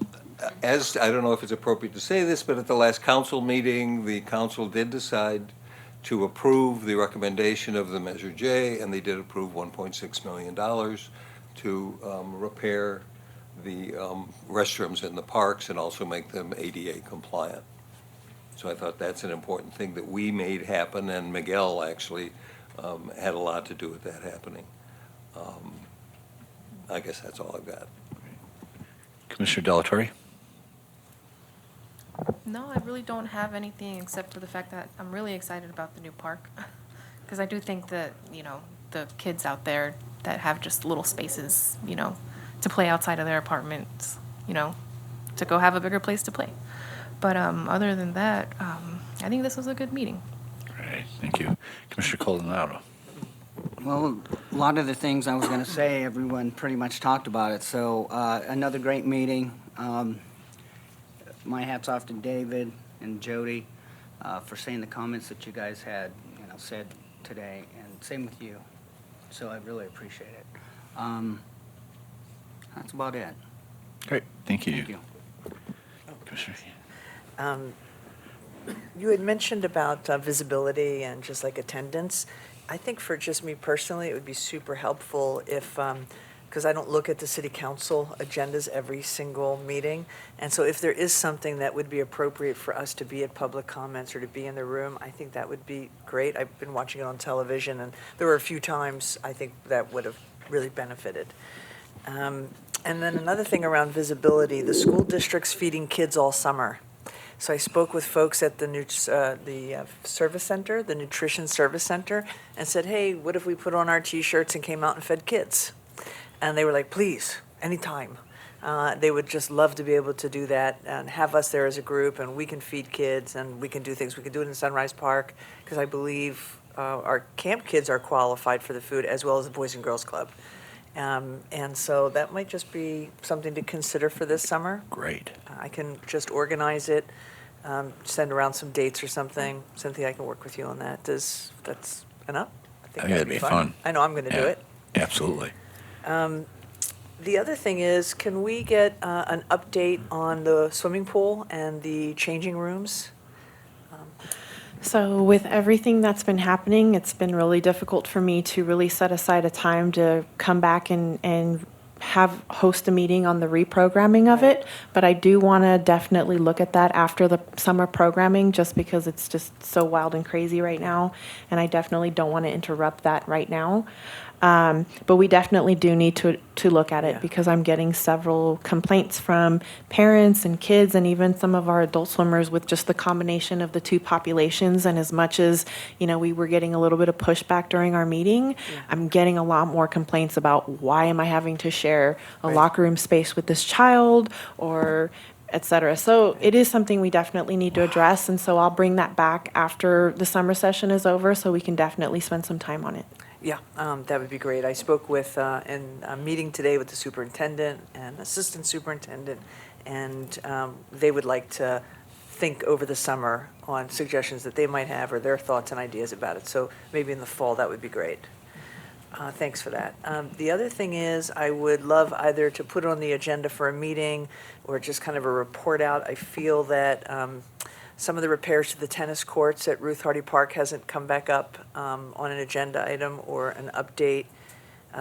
As I don't know if it's appropriate to say this, but at the last council meeting, the council did decide to approve the recommendation of the Measure J, and they did approve $1.6 million to repair the restrooms in the parks and also make them ADA compliant. So I thought that's an important thing that we made happen, and Miguel actually had a lot to do with that happening. I guess that's all I've got. Commissioner Delatorre? No, I really don't have anything except for the fact that I'm really excited about the new park. Because I do think that, you know, the kids out there that have just little spaces, you know, to play outside of their apartments, you know, to go have a bigger place to play. But other than that, I think this was a good meeting. Great, thank you. Commissioner Coldonado? Well, a lot of the things I was going to say, everyone pretty much talked about it. So another great meeting. My hat's off to David and Jody for saying the comments that you guys had, you know, said today, and same with you. So I really appreciate it. That's about it. Great, thank you. Thank you. Commissioner? You had mentioned about visibility and just like attendance. I think for just me personally, it would be super helpful if, because I don't look at the city council agendas every single meeting. And so if there is something that would be appropriate for us to be at public comments or to be in the room, I think that would be great. I've been watching it on television, and there were a few times I think that would have really benefited. And then another thing around visibility, the school district's feeding kids all summer. So I spoke with folks at the service center, the nutrition service center, and said, hey, what if we put on our T-shirts and came out and fed kids? And they were like, please, anytime. They would just love to be able to do that and have us there as a group, and we can feed kids and we can do things. We can do it in Sunrise Park, because I believe our camp kids are qualified for the food, as well as the Boys and Girls Club. And so that might just be something to consider for this summer. Great. I can just organize it, send around some dates or something. Cynthia, I can work with you on that. That's enough? I think that'd be fun. I know I'm going to do it. Absolutely. The other thing is, can we get an update on the swimming pool and the changing rooms? So with everything that's been happening, it's been really difficult for me to really set aside a time to come back and host a meeting on the reprogramming of it. But I do want to definitely look at that after the summer programming, just because it's just so wild and crazy right now. And I definitely don't want to interrupt that right now. But we definitely do need to look at it, because I'm getting several complaints from parents and kids and even some of our adult swimmers with just the combination of the two populations. And as much as, you know, we were getting a little bit of pushback during our meeting, I'm getting a lot more complaints about why am I having to share a locker room space with this child, or et cetera. So it is something we definitely need to address. And so I'll bring that back after the summer session is over, so we can definitely spend some time on it. Yeah, that would be great. I spoke with, in a meeting today with the superintendent and assistant superintendent, and they would like to think over the summer on suggestions that they might have or their thoughts and ideas about it. So maybe in the fall, that would be great. Thanks for that. The other thing is, I would love either to put on the agenda for a meeting or just kind of a report out. I feel that some of the repairs to the tennis courts at Ruth Hardy Park hasn't come back up on an agenda item or an update.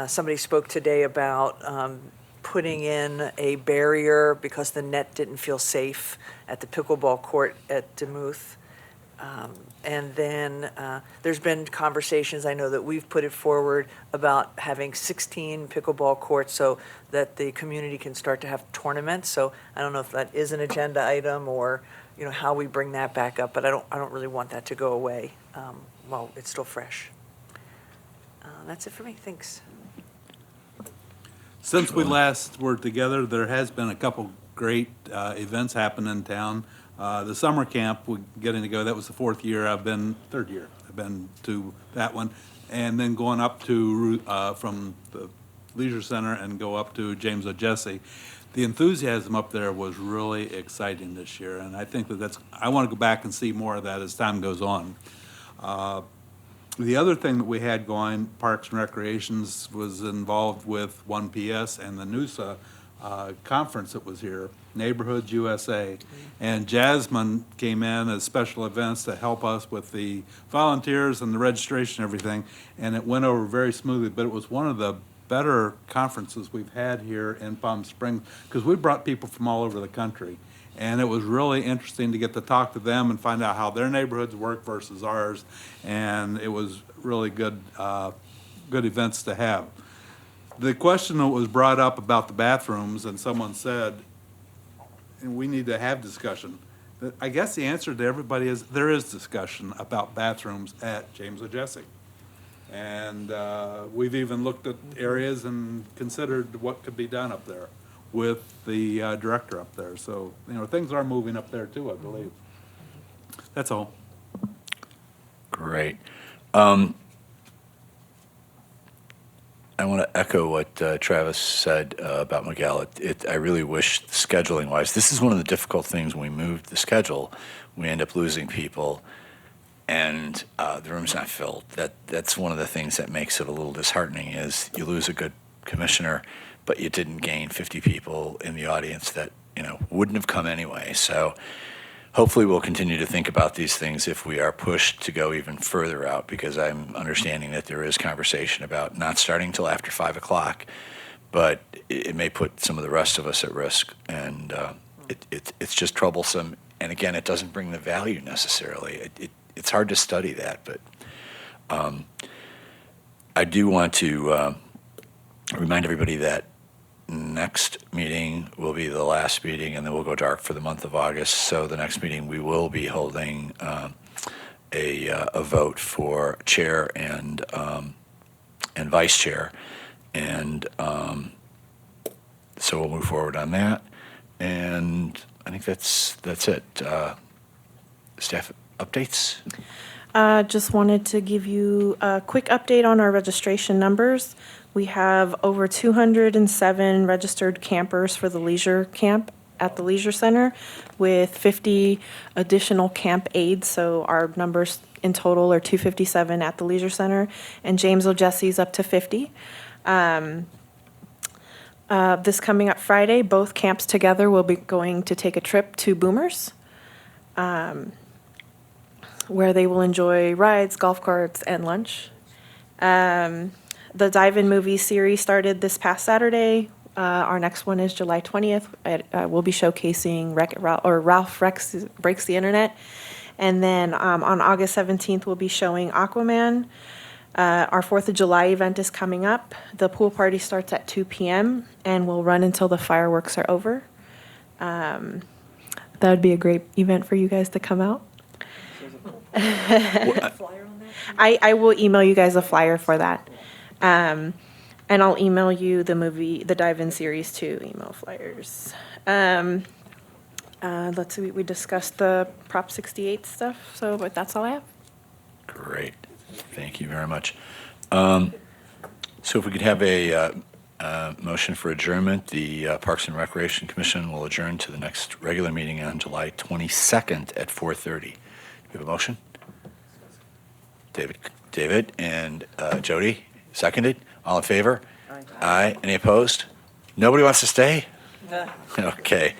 Somebody spoke today about putting in a barrier because the net didn't feel safe at the pickleball court at Demuth. And then there's been conversations, I know that we've put it forward, about having 16 pickleball courts so that the community can start to have tournaments. So I don't know if that is an agenda item or, you know, how we bring that back up, but I don't really want that to go away while it's still fresh. That's it for me, thanks. Since we last were together, there has been a couple great events happen in town. The summer camp, we're getting to go, that was the third year I've been to that one. And then going up to, from the Leisure Center and go up to James O'Jesse. The enthusiasm up there was really exciting this year, and I think I want to go back and see more of that as time goes on. The other thing that we had going, Parks and Recreations, was involved with 1PS and the NUSA conference that was here, Neighborhoods USA. And Jasmine came in as special events to help us with the volunteers and the registration and everything, and it went over very smoothly, but it was one of the better conferences we've had here in Palm Springs, because we brought people from all over the country. And it was really interesting to get to talk to them and find out how their neighborhoods work versus ours. And it was really good, good events to have. The question that was brought up about the bathrooms, and someone said, and we need to have discussion. I guess the answer to everybody is there is discussion about bathrooms at James O'Jesse. And we've even looked at areas and considered what could be done up there with the director up there. So, you know, things are moving up there too, I believe. That's all. Great. I want to echo what Travis said about Miguel. I really wish, scheduling-wise, this is one of the difficult things when we moved the schedule. We end up losing people, and the room's not filled. That's one of the things that makes it a little disheartening, is you lose a good commissioner, but you didn't gain 50 people in the audience that, you know, wouldn't have come anyway. So hopefully we'll continue to think about these things if we are pushed to go even further out, because I'm understanding that there is conversation about not starting till after 5 o'clock, but it may put some of the rest of us at risk, and it's just troublesome. And again, it doesn't bring the value necessarily. It's hard to study that, but I do want to remind everybody that next meeting will be the last meeting, and then we'll go dark for the month of August. So the next meeting, we will be holding a vote for chair and vice chair, and so we'll move forward on that. And I think that's it. Staff updates. Just wanted to give you a quick update on our registration numbers. We have over 207 registered campers for the leisure camp at the Leisure Center, with 50 additional camp aides. So our numbers in total are 257 at the Leisure Center, and James O'Jesse's up to 50. This coming up Friday, both camps together will be going to take a trip to Boomers, where they will enjoy rides, golf carts, and lunch. The Dive-In movie series started this past Saturday. Our next one is July 20th. We'll be showcasing Ralph Breaks the Internet. And then on August 17th, we'll be showing Aquaman. Our 4th of July event is coming up. The pool party starts at 2 p.m. and will run until the fireworks are over. That would be a great event for you guys to come out. I will email you guys a flyer for that. And I'll email you the Dive-In series too, email flyers. Let's see, we discussed the Prop 68 stuff, but that's all I have. Great. Thank you very much. So if we could have a motion for adjournment, the Parks and Recreation Commission will adjourn to the next regular meeting on July 22nd at 4:30. Do we have a motion? David and Jody, Seconded? All in favor? Aye. Any opposed? Nobody wants to stay? Okay.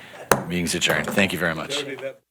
Meeting's adjourned. Thank you very much. Jody, that-